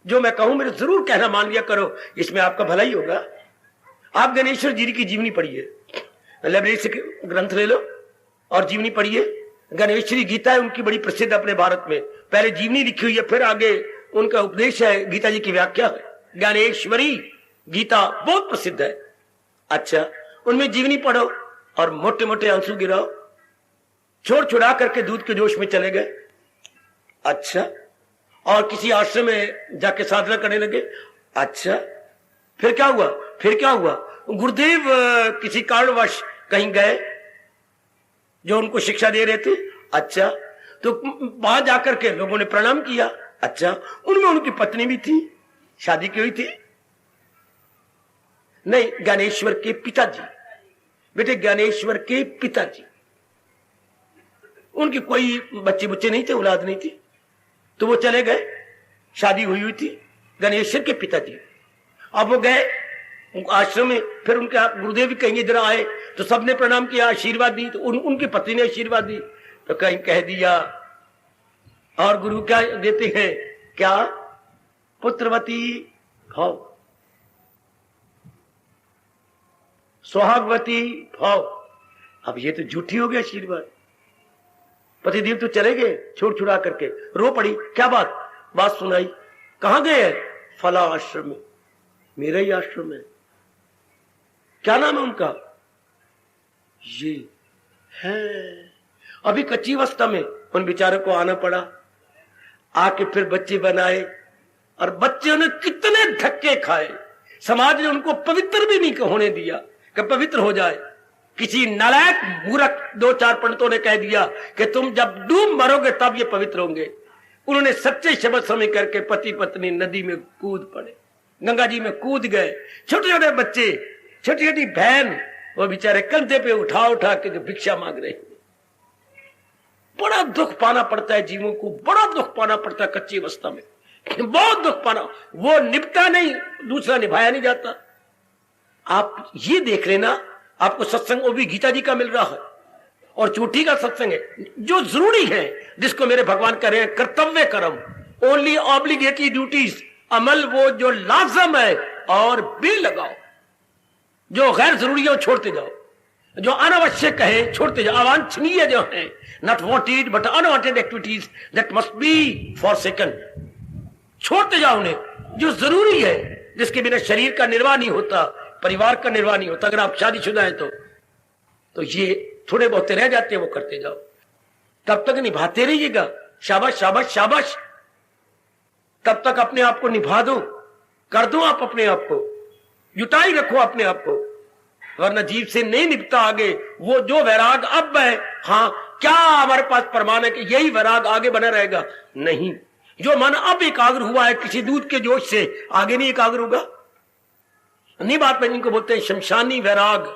जो मैं कहूं मेरे जरूर कहना मान लिया करो, इसमें आपका भला ही होगा। आप ज्ञानेश्वर जी की जीवनी पढ़िए, लाइब्रेरी से ग्रंथ ले लो और जीवनी पढ़िए। ज्ञानेश्वरी गीता है उनकी, बड़ी प्रसिद्ध अपने भारत में। पहले जीवनी लिखी हुई है, फिर आगे उनका उपदेश है, गीता जी की व्याख्या है। ज्ञानेश्वरी गीता बहुत प्रसिद्ध है। अच्छा, उनमें जीवनी पढ़ो और मोटे मोटे आंसू गिराओ। छोड़ छुड़ा करके दूध के जोश में चले गए। अच्छा, और किसी आश्रम में जाके साधना करने लगे। अच्छा, फिर क्या हुआ? फिर क्या हुआ? गुरुदेव किसी कारणवश कहीं गए जो उनको शिक्षा दे रहे थे। अच्छा, तो वहां जाकर के लोगों ने प्रणाम किया। अच्छा, उनमें उनकी पत्नी भी थी, शादी की हुई थी। नहीं, ज्ञानेश्वर के पिताजी, बेटे ज्ञानेश्वर के पिताजी, उनकी कोई बच्चे बुच्चे नहीं थे, औलाद नहीं थी, तो वो चले गए। शादी हुई हुई थी ज्ञानेश्वर के पिताजी। अब वो गए आश्रम में, फिर उनके गुरुदेव भी कहीं इधर आए तो सबने प्रणाम किया, आशीर्वाद दी। तो उनकी पत्नी ने आशीर्वाद दी, तो कहीं कह दिया, और गुरु क्या देते हैं? क्या? पुत्रवती भव, सुहागवती भव। अब ये तो झूठी हो गया आशीर्वाद। पतिदेव तो चले गए छोड़ छुड़ा करके, रो पड़ी। क्या बात सुनाई? कहां गए? फला आश्रम में। मेरा ही आश्रम है। क्या नाम है उनका? ये है। अभी कच्ची अवस्था में उन बेचारों को आना पड़ा। आके फिर बच्चे बनाए, और बच्चों ने कितने धक्के खाए। समाज ने उनको पवित्र भी नहीं होने दिया कि पवित्र हो जाए। किसी नालायक मूर्ख 2-4 पंडितों ने कह दिया कि तुम जब डूब मरोगे तब ये पवित्र होंगे। उन्होंने सच्चे शब्द समझ करके पति पत्नी नदी में कूद पड़े, गंगा जी में कूद गए। छोटे छोटे बच्चे, छोटी छोटी बहन, वो बेचारे कंधे पे उठा उठा के भिक्षा मांग रहे हैं। बड़ा दुख पाना पड़ता है जीवों को, बड़ा दुख पाना पड़ता है कच्ची अवस्था में, बहुत दुख पाना। वो निपटा नहीं, दूसरा निभाया नहीं जाता। आप ये देख लेना, आपको सत्संग वो भी गीता जी का मिल रहा है। और चोटी का सत्संग है। जो जरूरी है, जिसको मेरे भगवान कह रहे हैं कर्तव्य कर्म, ओनली ऑब्लिगेटरी ड्यूटीज, अमल वो जो लाजम है, और बिल लगाओ। जो गैर जरूरी है वो छोड़ते जाओ, जो अनावश्यक है छोड़ते जाओ, अवांछनीय जो है, not wanted but unwanted activities that must be forsaken, छोड़ते जाओ उन्हें। जो जरूरी है, जिसके बिना शरीर का निर्वाह नहीं होता, परिवार का निर्वाह नहीं होता, अगर आप शादीशुदा हैं तो ये थोड़े बहुत रह जाते हैं, वो करते जाओ। तब तक निभाते रहिएगा। शाबाश शाबाश शाबाश। तब तक अपने आप को निभा दो, कर दो आप अपने आप को, जुटाई रखो अपने आप को, वरना जीव से नहीं निपटा आगे। वो जो वैराग अब है, हाँ क्या हमारे पास प्रमाण है कि यही वैराग आगे बना रहेगा? नहीं। जो मन अब एकाग्र हुआ है किसी दूध के जोश से, आगे नहीं एकाग्र होगा। नहीं बात में इनको बोलते हैं शमशानी वैराग।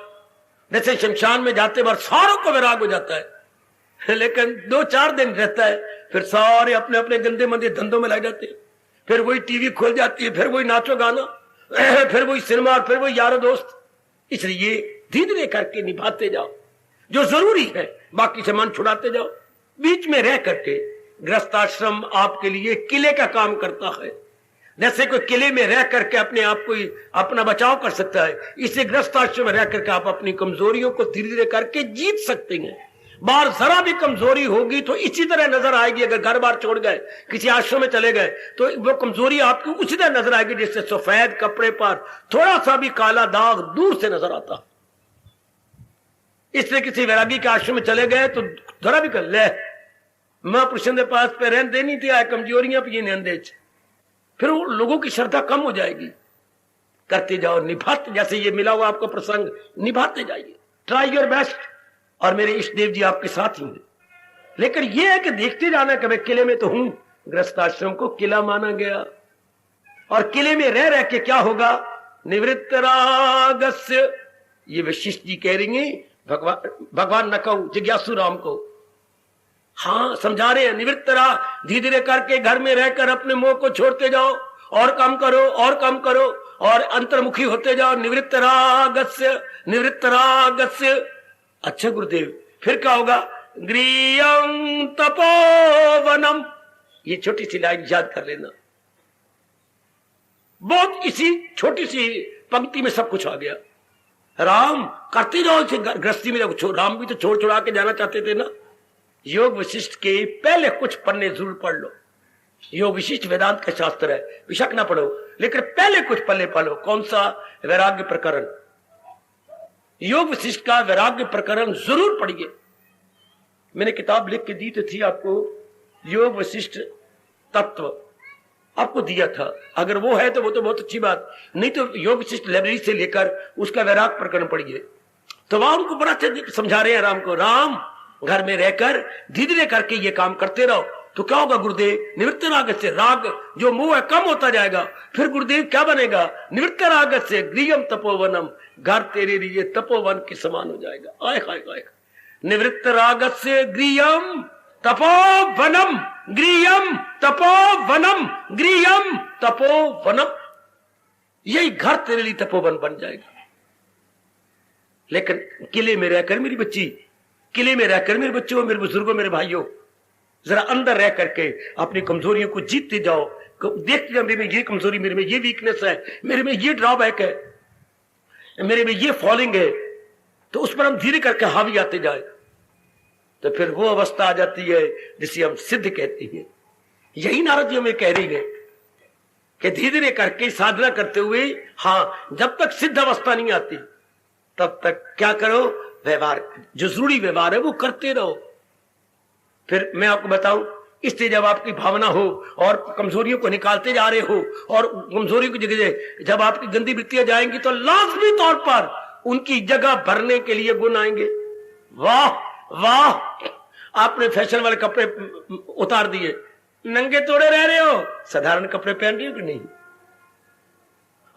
जैसे शमशान में जाते बार सारों को वैराग हो जाता है, लेकिन 2-4 दिन रहता है, फिर सारे अपने अपने गंदे मंदे धंधों में लग जाते हैं। फिर वही टीवी खोल जाती है, फिर वही नाचो गाना, फिर वही सिनेमा, फिर वही यारो दोस्त। इसलिए धीरे धीरे करके निभाते जाओ जो जरूरी है, बाकी से मन छुड़ाते जाओ। बीच में रह करके गृहस्थाश्रम आपके लिए किले का काम करता है। जैसे कोई किले में रह करके अपने आप को अपना बचाव कर सकता है, इसे गृहस्थाश्रम में रह करके आप अपनी कमजोरियों को धीरे धीरे करके जीत सकते हैं। बाहर जरा भी कमजोरी होगी तो इसी तरह नजर आएगी। अगर घर बार छोड़ गए, किसी आश्रम में चले गए, तो वो कमजोरी आपकी उसी तरह नजर आएगी जिससे सफेद कपड़े पर थोड़ा सा भी काला दाग दूर से नजर आता। इसलिए किसी वैरागी के आश्रम में चले गए तो जरा भी कर ले महापुरुषों के पास पे रहने देनी थी, आए कमजोरियां भी नंदे, फिर लोगों की श्रद्धा कम हो जाएगी। करते जाओ, निभाते, जैसे ये मिला हुआ आपको प्रसंग, निभाते जाइए, ट्राई योर बेस्ट। और मेरे इष्ट देव जी आपके साथ ही हैं। लेकिन यह है कि देखते जाना कि मैं किले में तो हूं। गृहस्थाश्रम को किला माना गया, और किले में रह के क्या होगा? निवृत्त रागस्य, ये वशिष्ठ जी कह रही हैं भगवान न कहूं जिज्ञासु राम को। हाँ समझा रहे हैं, निवृत्त राग, धीरे धीरे करके घर में रहकर अपने मोह को छोड़ते जाओ, और कम करो और कम करो, और अंतर्मुखी होते जाओ। निवृत्त रागस्य, निवृत्त रागस्य। अच्छा गुरुदेव, फिर क्या होगा? गृहं तपोवनम, ये छोटी सी लाइन याद कर लेना। बहुत इसी छोटी सी पंक्ति में सब कुछ आ गया। राम करते जाओ इसे गृहस्थी में। राम भी तो छोड़ छुड़ा के जाना चाहते थे ना। योग वशिष्ठ के पहले कुछ पन्ने जरूर पढ़ लो। योग विशिष्ट वेदांत का शास्त्र है, बेशक ना पढ़ो, लेकिन पहले कुछ पन्ने पढ़ो। कौन सा? वैराग्य प्रकरण। योग वशिष्ठ का वैराग्य प्रकरण जरूर पढ़िए। मैंने किताब लिख के दी तो थी आपको, योग वशिष्ठ तत्व आपको दिया था। अगर वो है तो वो तो बहुत अच्छी बात, नहीं तो योग वशिष्ठ लाइब्रेरी से लेकर उसका वैराग्य प्रकरण पढ़िए। तो वहां उनको बड़ा अच्छे समझा रहे हैं राम को। राम घर में रहकर धीरे धीरे करके ये काम करते रहो, तो क्या होगा गुरुदेव? निवृत्त राग से, राग जो मोह है कम होता जाएगा। फिर गुरुदेव क्या बनेगा? निवृत्त राग से गृहम तपोवनम, घर तेरे लिए तपोवन के समान हो जाएगा। आए हाय हाय। निवृत्त राग से गृहम तपोवनम, गृहम तपोवनम, गृहम तपोवनम, यही घर तेरे लिए तपोवन बन जाएगा। लेकिन किले में रहकर मेरी बच्ची, किले में रहकर मेरे बच्चों, मेरे बुजुर्गों, मेरे भाइयों, जरा अंदर रह करके अपनी कमजोरियों को जीतते जाओ। देखते जाओ, मेरे में ये कमजोरी, मेरे में ये वीकनेस है, मेरे में ये ड्रॉबैक है, मेरे में ये फॉलिंग है, तो उस पर हम धीरे करके हावी आते जाए, तो फिर वो अवस्था आ जाती है जिसे हम सिद्ध कहते हैं। यही नारद जी हमें कह रही है कि धीरे धीरे करके साधना करते हुए, हाँ जब तक सिद्ध अवस्था नहीं आती तब तक क्या करो? व्यवहार, जो जरूरी व्यवहार है वो करते रहो। फिर मैं आपको बताऊं, इससे जब आपकी भावना हो और कमजोरियों को निकालते जा रहे हो, और कमजोरियों की जगह जब आपकी गंदी वृत्तियां जाएंगी तो लाजमी तौर पर उनकी जगह भरने के लिए गुण आएंगे। वाह वाह, आपने फैशन वाले कपड़े उतार दिए, नंगे तोड़े रह रहे हो, साधारण कपड़े पहन रहे हो कि नहीं?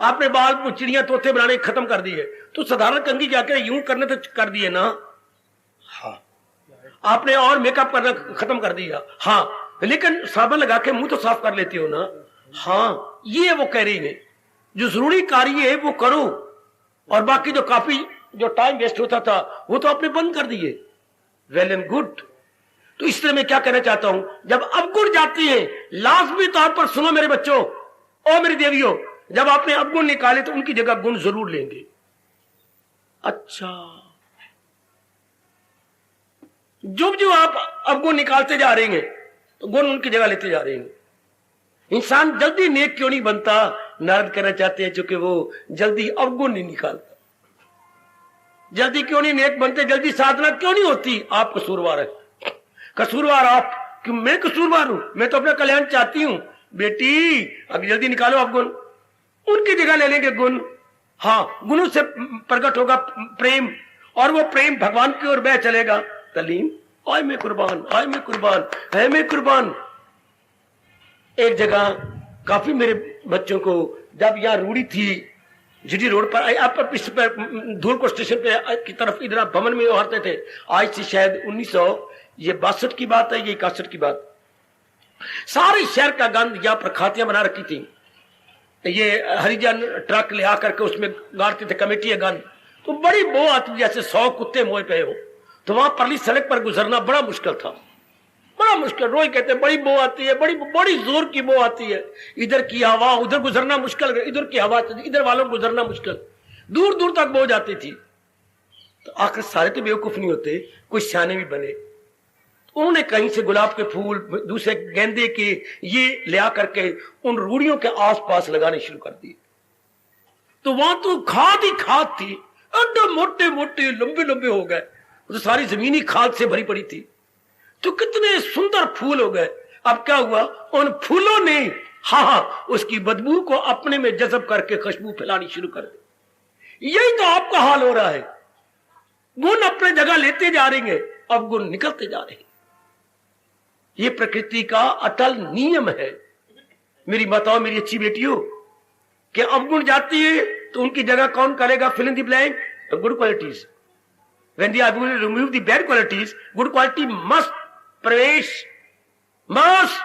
आपने बाल को चिड़िया तोते बनाने खत्म कर दिए, तो साधारण कंघी जाकर यूं करने तो कर दिए ना। हाँ, आपने और मेकअप करना खत्म कर दिया, हाँ, लेकिन साबुन लगा के मुंह तो साफ कर लेते हो ना। हाँ, ये वो कह रही है, जो जरूरी कार्य है वो करो, और बाकी जो काफी जो टाइम वेस्ट होता था वो तो आपने बंद कर दिए। Well and good. तो इस तरह मैं क्या कहना चाहता हूं, जब अवगुण जाती है, लाजमी तौर पर सुनो मेरे बच्चों और मेरी देवियों, जब आपने अवगुण निकाले तो उनकी जगह गुण जरूर लेंगे। अच्छा, जो आप अवगुण निकालते जा रहे हैं तो गुण उनकी जगह लेते जा रहे हैं। इंसान जल्दी नेक क्यों नहीं बनता? नारद कहना चाहते हैं क्योंकि वो जल्दी अवगुण नहीं निकालता। जल्दी क्यों नहीं नेक बनते, जल्दी साधना क्यों नहीं होती? आप कसूरवार है। कसूरवार आप? क्यों मैं कसूरवार हूं? मैं तो अपना कल्याण चाहती हूं। बेटी अब जल्दी निकालो अवगुण, उनकी जगह ले लेंगे गुण। हाँ, गुणों से प्रकट होगा प्रेम, और वो प्रेम भगवान की ओर बह चलेगा। तलीम आय में कुर्बान, आय में कुर्बान, है में कुर्बान। एक जगह काफी मेरे बच्चों को, जब यहाँ रूढ़ी थी जीटी रोड पर, आप धूलकोट स्टेशन पे की तरफ इधर भवन में उभरते थे। आज से शायद 1962 की बात है, ये 61 की बात। सारे शहर का गंद यहाँ पर खातियां बना रखी थी। ये हरिजन ट्रक ले आकर के उसमें गाड़ते थे कमेटी गंद। तो बड़ी बो आती, जैसे 100 कुत्ते मोए पे हो। तो वहां परली सड़क पर गुजरना बड़ा मुश्किल था, बड़ा मुश्किल। रोज कहते बड़ी बो आती है, बड़ी बड़ी जोर की बो आती है। इधर की हवा, उधर गुजरना मुश्किल, इधर की हवा, इधर वालों को गुजरना मुश्किल। दूर दूर तक बो जाती थी। तो आखिर सारे तो बेवकूफ नहीं होते, कुछ सियाने भी बने। तो उन्होंने कहीं से गुलाब के फूल, दूसरे गेंदे के, ये ले आकर के उन रूढ़ियों के आसपास लगाने शुरू कर दिए। तो वहां तो खाद ही खाद थी, एकदम मोटे मोटे लंबे लंबे हो गए। तो सारी जमीनी खाद से भरी पड़ी थी। तो कितने सुंदर फूल हो गए। अब क्या हुआ, उन फूलों ने उसकी बदबू को अपने में जज़ब करके खुशबू फैलानी शुरू कर दी। यही तो आपका हाल हो रहा है। गुण अपने जगह लेते जा रहे हैं, अब गुण निकलते जा रहे हैं। ये प्रकृति का अटल नियम है मेरी माताओं, मेरी अच्छी बेटियों, कि अवगुण जाती है तो उनकी जगह कौन करेगा? Fill in the blank, good qualities. When they are going to remove the bad qualities, good quality must प्रवेश, must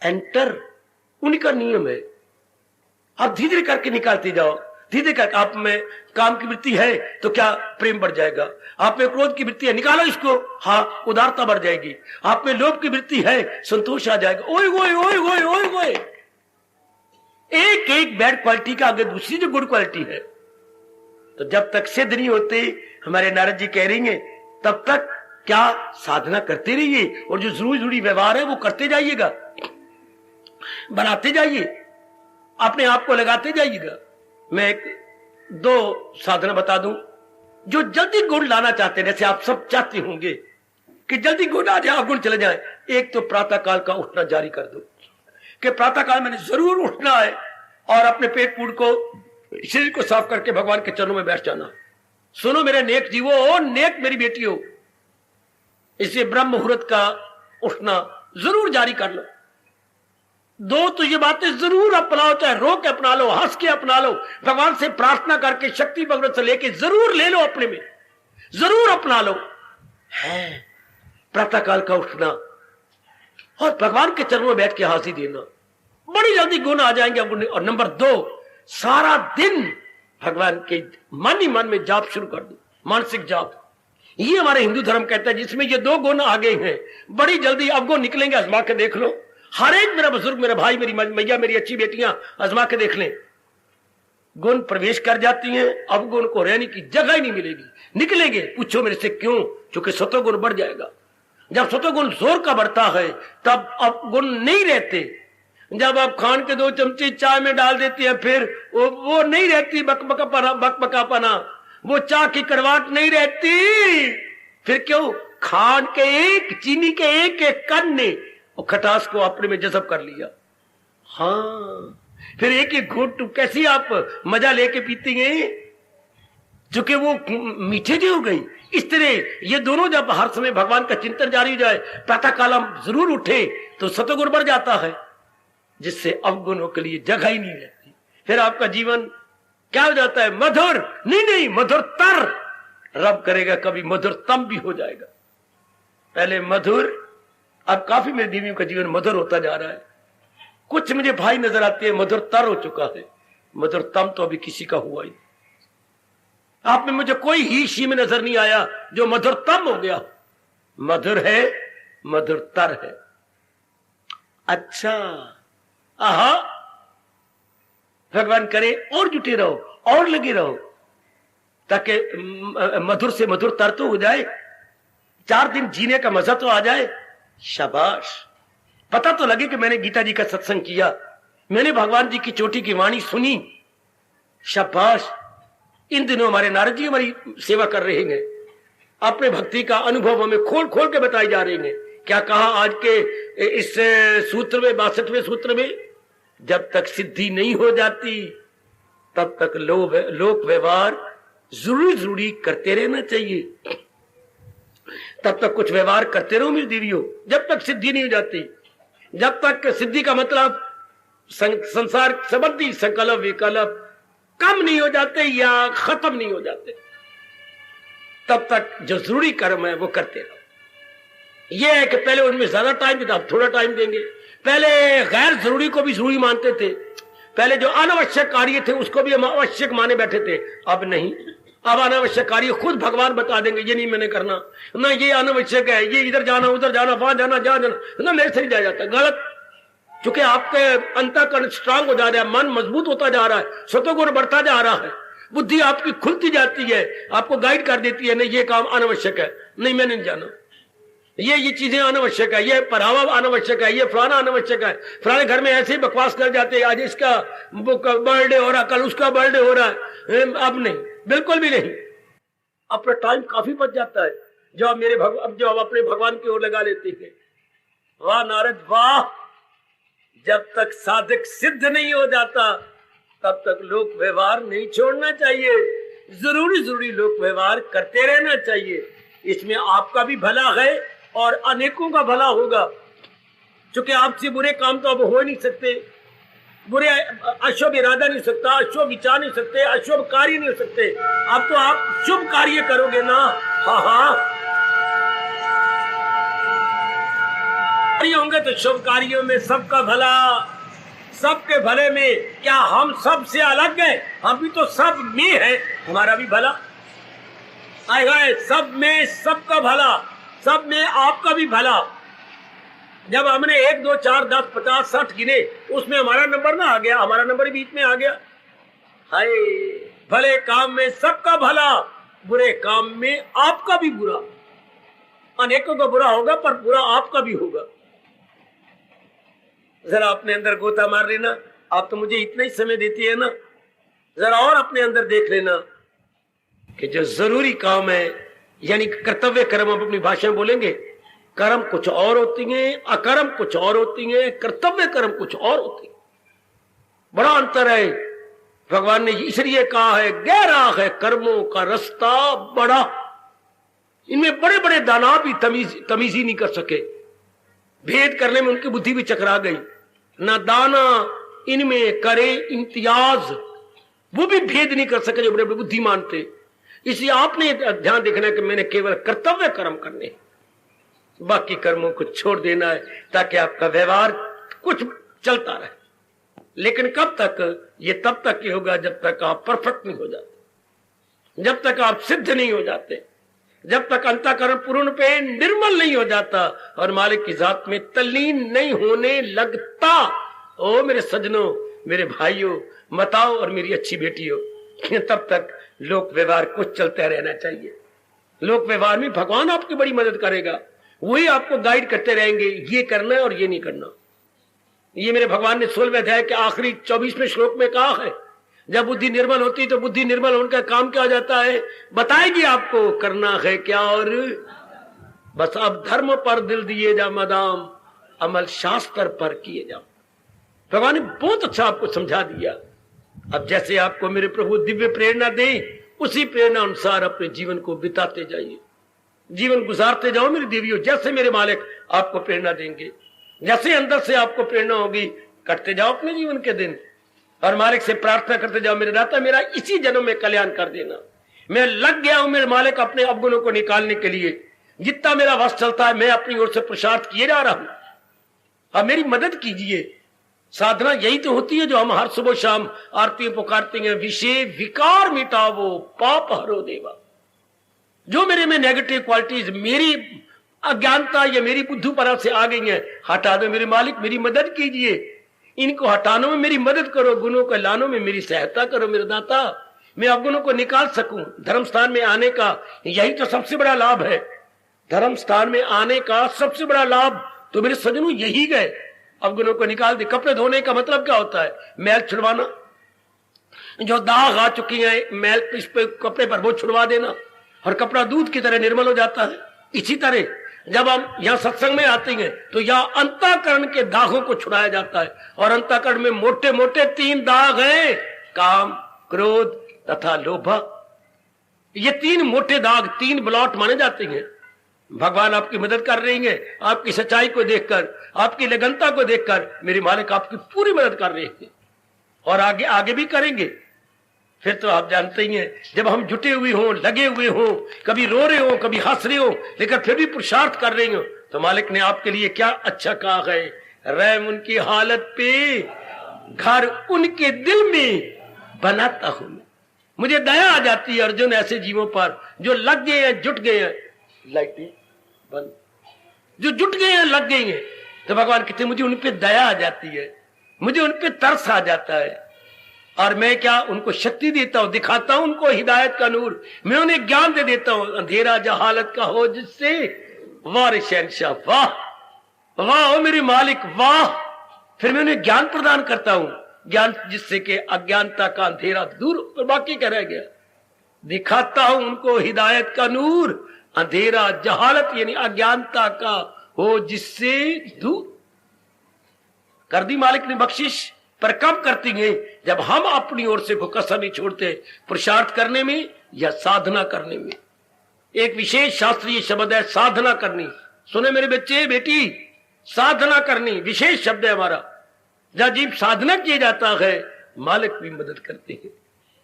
enter। उनका नियम है। आप धीरे धीरे करके निकालते जाओ, धीरे धीरे करके। आप में काम की वृत्ति है तो क्या प्रेम बढ़ जाएगा। आप में क्रोध की वृत्ति है, निकालो इसको, हाँ उदारता बढ़ जाएगी। आप में लोभ की वृत्ति है, संतोष आ जाएगा। ओए ओए ओए ओए ओए ओए, एक एक बैड क्वालिटी का आगे दूसरी जो गुड क्वालिटी है। तो जब तक सिद्ध नहीं होते, हमारे नारद जी कह रही हैं, तब तक क्या साधना करते रहिए, और जो जरूरी जरूरी व्यवहार है वो करते जाइएगा, बनाते जाइए, अपने आप को लगाते जाइएगा। मैं एक दो साधना बता दूं, जो जल्दी गुण लाना चाहते हैं, जैसे आप सब चाहते होंगे कि जल्दी गुण आ जाए, गुण चले जाए। एक तो प्रातः काल का उठना जारी कर दो, कि प्रातः काल मैंने जरूर उठना है, और अपने पेट पूट को, शरीर को साफ करके भगवान के चरणों में बैठ जाना। सुनो मेरे नेक जीवो, नेक मेरी बेटियों, इसे ब्रह्म मुहूर्त का उठना जरूर जारी कर लो। दो तो ये बातें जरूर अपनाओ, चाहे रो के अपना लो, हंस के अपना लो, भगवान से प्रार्थना करके, शक्ति भगवत से लेके जरूर ले लो, अपने में जरूर अपना लो। है प्रातः काल का उठना और भगवान के चरणों में बैठ के हाजिरी देना, बड़ी जल्दी गुण आ जाएंगे। और नंबर 2, सारा दिन भगवान के मन ही मन में जाप शुरू कर दो, मानसिक जाप। ये हमारे हिंदू धर्म कहता है, जिसमें ये 2 गुण आ गए हैं, बड़ी जल्दी अवगुण निकलेंगे। आजमा के देख लो, हर एक मेरा बुजुर्ग, मेरा भाई, मेरी मैया, मेरी अच्छी बेटियां, आजमा के देख लें। गुण प्रवेश कर जाती हैं, अवगुण को रहने की जगह ही नहीं मिलेगी। निकलेंगे, पूछो मेरे से क्यों? क्योंकि सतोगुण बढ़ जाएगा। जब सतोगुण जोर का बढ़ता है तब अवगुण नहीं रहते। जब आप खान के 2 चमचे चाय में डाल देते हैं, फिर वो नहीं रहती बकबकापना, वो चाय की कड़वाहट नहीं रहती। फिर क्यों? खान के एक, चीनी के एक एक कण ने वो खटास को अपने में जज़ब कर लिया। हाँ, फिर एक एक घूंट कैसी आप मजा लेके पीती हैं, चूंकि वो मीठे जी हो गई। इस तरह ये दोनों जब हर समय भगवान का चिंतन जारी हो जाए, प्रातः काल हम जरूर उठे, तो सतोगुण बढ़ जाता है, जिससे अवगुणों के लिए जगह ही नहीं रहती। फिर आपका जीवन क्या हो जाता है? मधुर नहीं, मधुरतर। रब करेगा कभी मधुरतम भी हो जाएगा। पहले मधुर, अब काफी मेरी देवियों का जीवन मधुर होता जा रहा है। कुछ मुझे भाई नजर आते हैं मधुरतर हो चुका है, मधुरतम तो अभी किसी का हुआ ही। आप में मुझे कोई ही शी में नजर नहीं आया जो मधुरतम हो गया। मधुर है, मधुरतर है। अच्छा, आहा, भगवान करे और जुटे रहो, और लगे रहो, ताकि मधुर से मधुरतर तो हो जाए, 4 दिन जीने का मजा तो आ जाए। शाबाश, पता तो लगे कि मैंने गीता जी का सत्संग किया, मैंने भगवान जी की चोटी की वाणी सुनी। शाबाश, इन दिनों हमारे नारद जी हमारी सेवा कर रहे हैं, अपने भक्ति का अनुभव हमें खोल खोल के बताई जा रहे हैं। क्या कहा आज के इस सूत्र में, 62वें सूत्र में, जब तक सिद्धि नहीं हो जाती तब तक लोक व्यवहार जरूरी करते रहना चाहिए। तब तक कुछ व्यवहार करते रहो मेरी देवियों, जब तक सिद्धि नहीं हो जाती। जब तक सिद्धि का मतलब संसार संबंधी संकल्प विकल्प कम नहीं हो जाते या खत्म नहीं हो जाते, तब तक जो जरूरी कर्म है वो करते रहो। यह है कि पहले उनमें ज्यादा टाइम देता, अब थोड़ा टाइम देंगे। पहले गैर जरूरी को भी जरूरी मानते थे, पहले जो अनावश्यक कार्य थे उसको भी हम आवश्यक माने बैठे थे, अब नहीं। अब अनावश्यक कार्य खुद भगवान बता देंगे, ये नहीं मैंने करना ना, ये अनावश्यक है, ये इधर जाना उधर जाना वहां जाना जहां जाना ना, मेरे से नहीं जाया जाता, गलत। क्योंकि आपके अंतःकरण स्ट्रांग हो जा रहा है, मन मजबूत होता जा रहा है, सतोगुण बढ़ता जा रहा है, बुद्धि आपकी खुलती जाती है, आपको गाइड कर देती है, नहीं ये काम अनावश्यक है, नहीं मैंने नहीं जाना, ये चीजें अनावश्यक है, ये पढ़ावा अनावश्यक है, ये फलाना अनावश्यक है। फलाने घर में ऐसे ही बकवास कर जाते हैं, आज इसका बर्थडे हो रहा, कल उसका बर्थडे हो रहा है, अब नहीं, बिल्कुल भी नहीं। अपना टाइम काफी बच जाता है जो आप जो आप अपने भगवान की ओर लगा लेते हैं। वाह नारद वाह, जब तक साधक सिद्ध नहीं हो जाता तब तक लोक व्यवहार नहीं छोड़ना चाहिए, जरूरी लोक व्यवहार करते रहना चाहिए। इसमें आपका भी भला है और अनेकों का भला होगा, क्योंकि आपसे बुरे काम तो अब हो नहीं सकते, बुरे अशुभ इरादा नहीं सकता, अशुभ विचार नहीं सकते, अशुभ कार्य नहीं हो सकते। अब तो आप शुभ कार्य करोगे ना, हाँ होंगे तो शुभ कार्यों में सबका भला, सबके भले में। क्या हम सबसे अलग हैं? हम भी तो सब में है, हमारा भी भला आएगा, सब में सबका भला, सब में आपका भी भला। जब हमने 1 2 4 10 50 60 गिने, उसमें हमारा नंबर ना आ गया, हमारा नंबर बीच में आ गया। हाय, भले काम में सबका भला, बुरे काम में आपका भी बुरा। अनेकों का बुरा होगा पर बुरा आपका भी होगा। जरा अपने अंदर गोता मार लेना, आप तो मुझे इतना ही समय देती है ना, जरा और अपने अंदर देख लेना कि जो जरूरी काम है, यानी कर्तव्य कर्म, हम अपनी भाषा में बोलेंगे, कर्म कुछ और होती हैं, अकर्म कुछ और होती हैं, कर्तव्य कर्म कुछ और होती है। बड़ा अंतर है। भगवान ने इसलिए कहा है गहरा है कर्मों का रास्ता बड़ा। इनमें बड़े बड़े दानव भी तमीज ही नहीं कर सके, भेद करने में उनकी बुद्धि भी चकरा गई। ना दाना इनमें करे इम्तियाज, वो भी भेद नहीं कर सके जो बड़े बड़े बुद्धिमान थे। इसलिए आपने ध्यान देखना है कि मैंने केवल कर्तव्य कर्म करने, बाकी कर्मों को छोड़ देना है, ताकि आपका व्यवहार कुछ चलता रहे। लेकिन कब तक? ये तब तक ही होगा जब तक आप परफेक्ट नहीं हो जाते, जब तक आप सिद्ध नहीं हो जाते, जब तक अंतःकरण पूर्ण पे निर्मल नहीं हो जाता और मालिक की जात में तल्लीन नहीं होने लगता। ओ मेरे सजनों, मेरे भाइयों, माताओं और मेरी अच्छी बेटियों, तब तक लोक व्यवहार कुछ चलते रहना चाहिए। लोक व्यवहार में भगवान आपकी बड़ी मदद करेगा, वही आपको गाइड करते रहेंगे, ये करना है और ये नहीं करना। ये मेरे भगवान ने 16वें अध्याय के आखिरी 24वें श्लोक में कहा है, जब बुद्धि निर्मल होती तो बुद्धि निर्मल होने का काम क्या हो जाता है, बताएगी आपको करना है क्या। और बस अब धर्म पर दिल दिए जा मदाम, अमल शास्त्र पर किए जाओ। भगवान ने बहुत अच्छा आपको समझा दिया। अब जैसे आपको मेरे प्रभु दिव्य प्रेरणा दे, उसी प्रेरणा अनुसार अपने जीवन को बिताते जाइए, जीवन गुजारते जाओ मेरी देवियों। जैसे मेरे मालिक आपको प्रेरणा देंगे, जैसे अंदर से आपको प्रेरणा होगी, करते जाओ अपने जीवन के दिन और मालिक से प्रार्थना करते जाओ, मेरे दाता मेरा इसी जन्म में कल्याण कर देना। मैं लग गया हूं मेरे मालिक अपने अवगुणों को निकालने के लिए, जितना मेरा वश चलता है मैं अपनी ओर से पुरुषार्थ किए जा रहा हूं, अब मेरी मदद कीजिए। साधना यही तो होती है जो हम हर सुबह शाम आरती पुकारते हैं, विषय विकार मिटावो पाप हरो देवा। जो मेरे में नेगेटिव क्वालिटीज, मेरी अज्ञानता ये मेरी बुद्धि पर से आ गई है, हटा दो मेरे मालिक, मेरी मदद कीजिए, इनको हटाने में मेरी मदद करो, गुणों को लाने में मेरी सहायता करो मेरे दाता, मैं अवगुणों को निकाल सकूं। धर्म स्थान में आने का यही तो सबसे बड़ा लाभ है। धर्म स्थान में आने का सबसे बड़ा लाभ तो मेरे सजनों यही गए, अवगुणों को निकाल दे। कपड़े धोने का मतलब क्या होता है? मैल छुड़वाना, जो दाग आ चुकी है मैल इस पे कपड़े पर वो छुड़वा देना, और कपड़ा दूध की तरह निर्मल हो जाता है। इसी तरह जब हम यहाँ सत्संग में आते हैं तो यहाँ अंतःकरण के दागों को छुड़ाया जाता है, और अंतःकरण में मोटे मोटे 3 दाग हैं, काम, क्रोध तथा लोभ। ये 3 मोटे दाग, 3 ब्लॉट माने जाते हैं। भगवान आपकी मदद कर रहे हैं, आपकी सच्चाई को देखकर, आपकी लगनता को देखकर मेरे मालिक आपकी पूरी मदद कर रहे हैं, और आगे आगे भी करेंगे। फिर तो आप जानते ही हैं, जब हम जुटे हुए हों, लगे हुए हों, कभी रो रहे हो, कभी हंस रहे हो, लेकिन फिर भी पुरुषार्थ कर रहे हो, तो मालिक ने आपके लिए क्या अच्छा कहा है, रहम उनकी हालत पे घर उनके दिल में बनाता हूं। मुझे दया आ जाती है अर्जुन ऐसे जीवों पर जो लग गए हैं, जुट गए हैं, लाइटें बंद, जो जुट गए हैं, लग गए हैं, तो भगवान कहते मुझे उन पे दया आ जाती है, मुझे उन पे तरस आ जाता है, और मैं क्या उनको शक्ति देता हूं, दिखाता हूं उनको हिदायत का नूर, मैं उन्हें ज्ञान दे देता हूं, अंधेरा जहालत का हो जिससे वाह शहंशाह, वाह वाह हो मेरे मालिक वाह। फिर मैं उन्हें ज्ञान प्रदान करता हूं, ज्ञान जिससे कि अज्ञानता का अंधेरा दूर, और बाकी क्या रह गया, दिखाता हूं उनको हिदायत का नूर, अंधेरा जहालत यानी अज्ञानता का हो जिससे दूर कर दी मालिक ने बख्शिश। पर कब करती है? जब हम अपनी ओर से कोई कसर नहीं छोड़ते, पुरुषार्थ करने में या साधना करने में। एक विशेष शास्त्रीय शब्द है साधना करनी। सुने मेरे बच्चे बेटी, साधना करनी विशेष शब्द है हमारा। जब जीव साधना किया जाता है मालिक भी मदद करते हैं।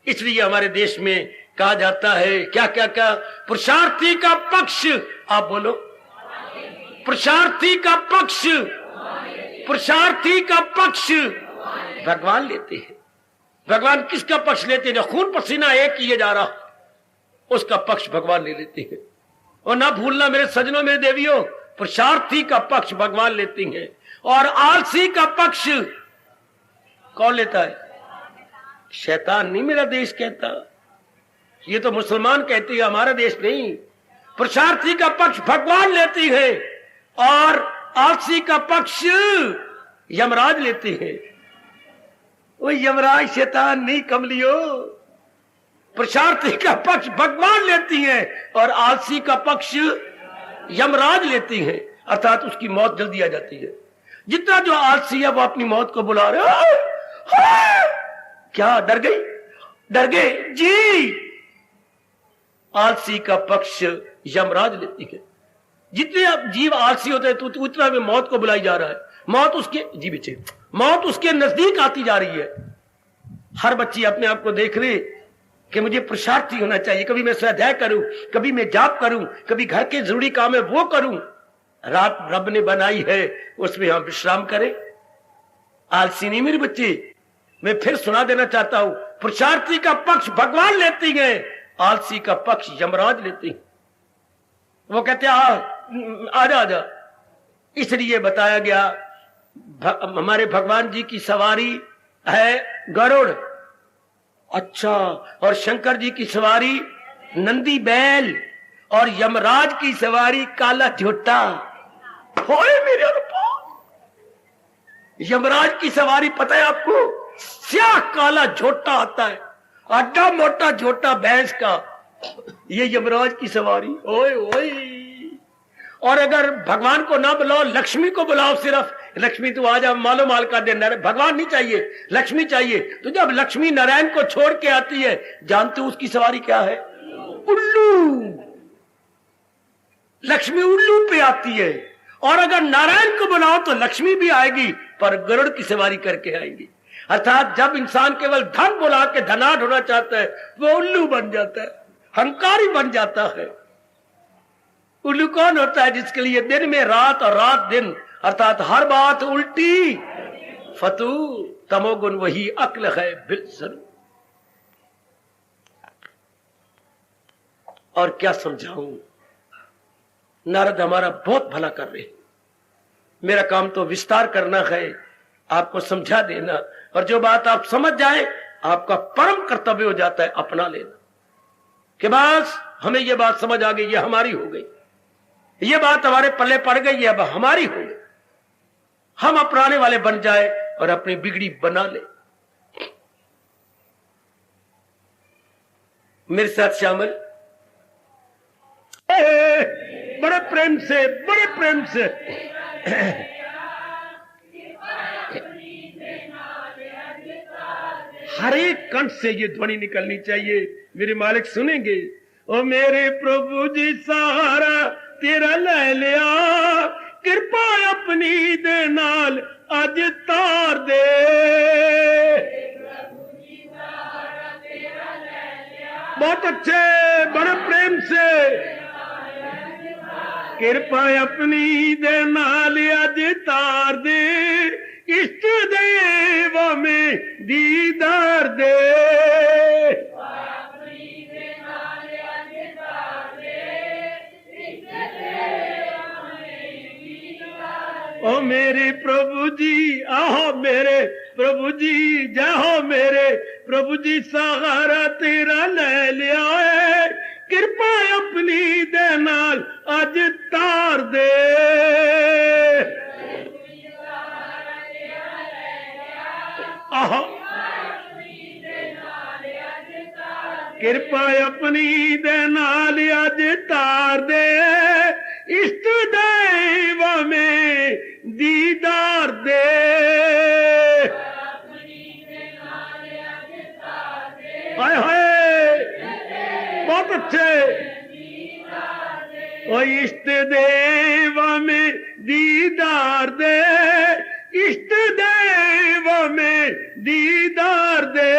इसलिए हमारे देश में कहा जाता है क्या क्या क्या, पुरुषार्थी का पक्ष, आप बोलो, पुरुषार्थी का पक्ष, पुरुषार्थी का पक्ष भगवान लेते हैं। भगवान किसका पक्ष लेते हैं? जो खून पसीना एक किए जा रहा उसका पक्ष भगवान ले लेते हैं। और ना भूलना मेरे सजनों मेरे देवियों, पुरुषार्थी का पक्ष भगवान लेते हैं, और आलसी का पक्ष कौन लेता है? शैतान नहीं मेरा देश कहता, ये तो मुसलमान कहते हैं, हमारा देश नहीं। पुरुषार्थी का पक्ष भगवान लेती है, और आलसी का पक्ष यमराज लेते हैं। वो यमराज शैतान नहीं कमलियो, पुरुषार्थी का पक्ष भगवान लेती है, और आलसी का पक्ष यमराज लेती है, अर्थात उसकी मौत जल्दी आ जाती है। जितना जो आलसी है वो अपनी मौत को बुला रहे। क्या डर गई? डर गए जी। आलसी का पक्ष यमराज लेती है। जितने अब जीव आलसी होते हैं तो उतना में मौत को बुलाई जा रहा है। मौत उसके जी बच्चे, मौत उसके नजदीक आती जा रही है। हर बच्ची अपने आप को देख रही कि मुझे पुरुषार्थी होना चाहिए, कभी मैं स्वाध्याय करूं, कभी मैं जाप करूं, कभी घर के जरूरी काम है वो करूं। रात रब ने बनाई है उसमें हम विश्राम करें। आलसी नहीं मेरे बच्चे। मैं फिर सुना देना चाहता हूं, पुरुषार्थी का पक्ष भगवान लेती है, आलसी का पक्ष यमराज लेती है। वो कहते आजा आजा। इसलिए बताया गया हमारे भगवान जी की सवारी है गरुड़, अच्छा, और शंकर जी की सवारी नंदी बैल, और यमराज की सवारी काला झोटा। होए मेरे यमराज की सवारी पता है आपको? स्याह काला झोटा आता है, अड्डा मोटा झोटा भैंस का, ये यमराज की सवारी। ओए ओए। और अगर भगवान को ना बुलाओ, लक्ष्मी को बुलाओ सिर्फ, लक्ष्मी तू आ जा, मालो माल का दिन, भगवान नहीं चाहिए, लक्ष्मी चाहिए। तो जब लक्ष्मी नारायण को छोड़ के आती है, जानते हो उसकी सवारी क्या है? उल्लू। लक्ष्मी उल्लू पे आती है, और अगर नारायण को बुलाओ तो लक्ष्मी भी आएगी, पर गरुड़ की सवारी करके आएगी। अर्थात जब इंसान केवल धन बुला के धनाढ़ होना चाहता है, वो उल्लू बन जाता है, हंकारी बन जाता है। उल्लू कौन होता है? जिसके लिए दिन में रात और रात दिन, अर्थात हर बात उल्टी फतू, तमोगुण वही अक्ल है बिल्सर। और क्या समझाऊं, नारद हमारा बहुत भला कर रहे हैं। मेरा काम तो विस्तार करना है, आपको समझा देना, और जो बात आप समझ जाए आपका परम कर्तव्य हो जाता है अपना लेना। कि बस हमें यह बात समझ आ गई, ये हमारी हो गई, ये बात हमारे पल्ले पड़ गई, ये अब हमारी हो गई। हम अपनाने वाले बन जाए और अपनी बिगड़ी बना ले। मेरे साथ शामिल बड़े प्रेम से, बड़े प्रेम से हर एक कंठ से ये ध्वनि निकलनी चाहिए, मेरे मालिक सुनेंगे। ओ मेरे प्रभु जी सहारा तेरा ले लिया, कृपा अपनी दे नाल अज तार दे। बहुत अच्छे, बड़े प्रेम से। कृपा अपनी दे नाल अज तार दे, इष्ट देव में दीदार दे। ओ मेरे प्रभु जी, आहो मेरे प्रभु जी, जाहो मेरे प्रभु जी सहारा तेरा ले लिया है, कृपा अपनी दे नाल अज तार दे। आहो कृपा अपनी दे नाल अज तार दे, इष्ट देव में दीदार दे। हाय हाय, बहुत अच्छे। ओ इष्ट देव में दीदार दे, इष्ट देव में दीदार दे।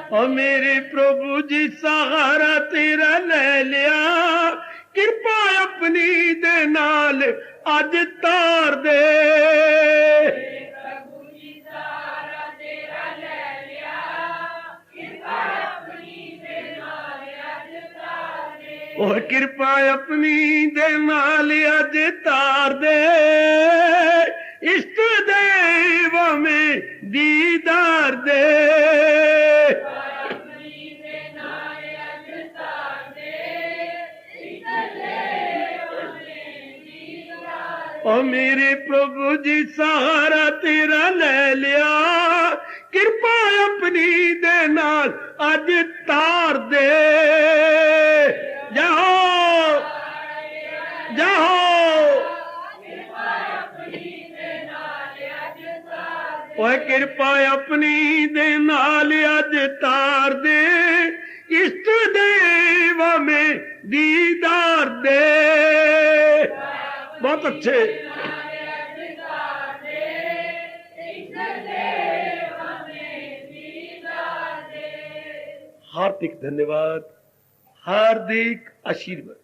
और मेरे प्रभु जी सहारा तेरा ले लिया, कृपा अपनी दे नाल अज तार दे। और कृपा अपनी दे नाल अज तार दे, इष्ट देव में दीदार दे। ओ मेरे प्रभु जी सहारा तेरा ले लिया, कृपा अपनी दे नाल अज तार दे। जाओ जाओ, ओ कृपा अपनी दे नाल अज तार दे, इष्ट देव में दीदार दे। बहुत अच्छे। हार्दिक धन्यवाद, हार्दिक आशीर्वाद।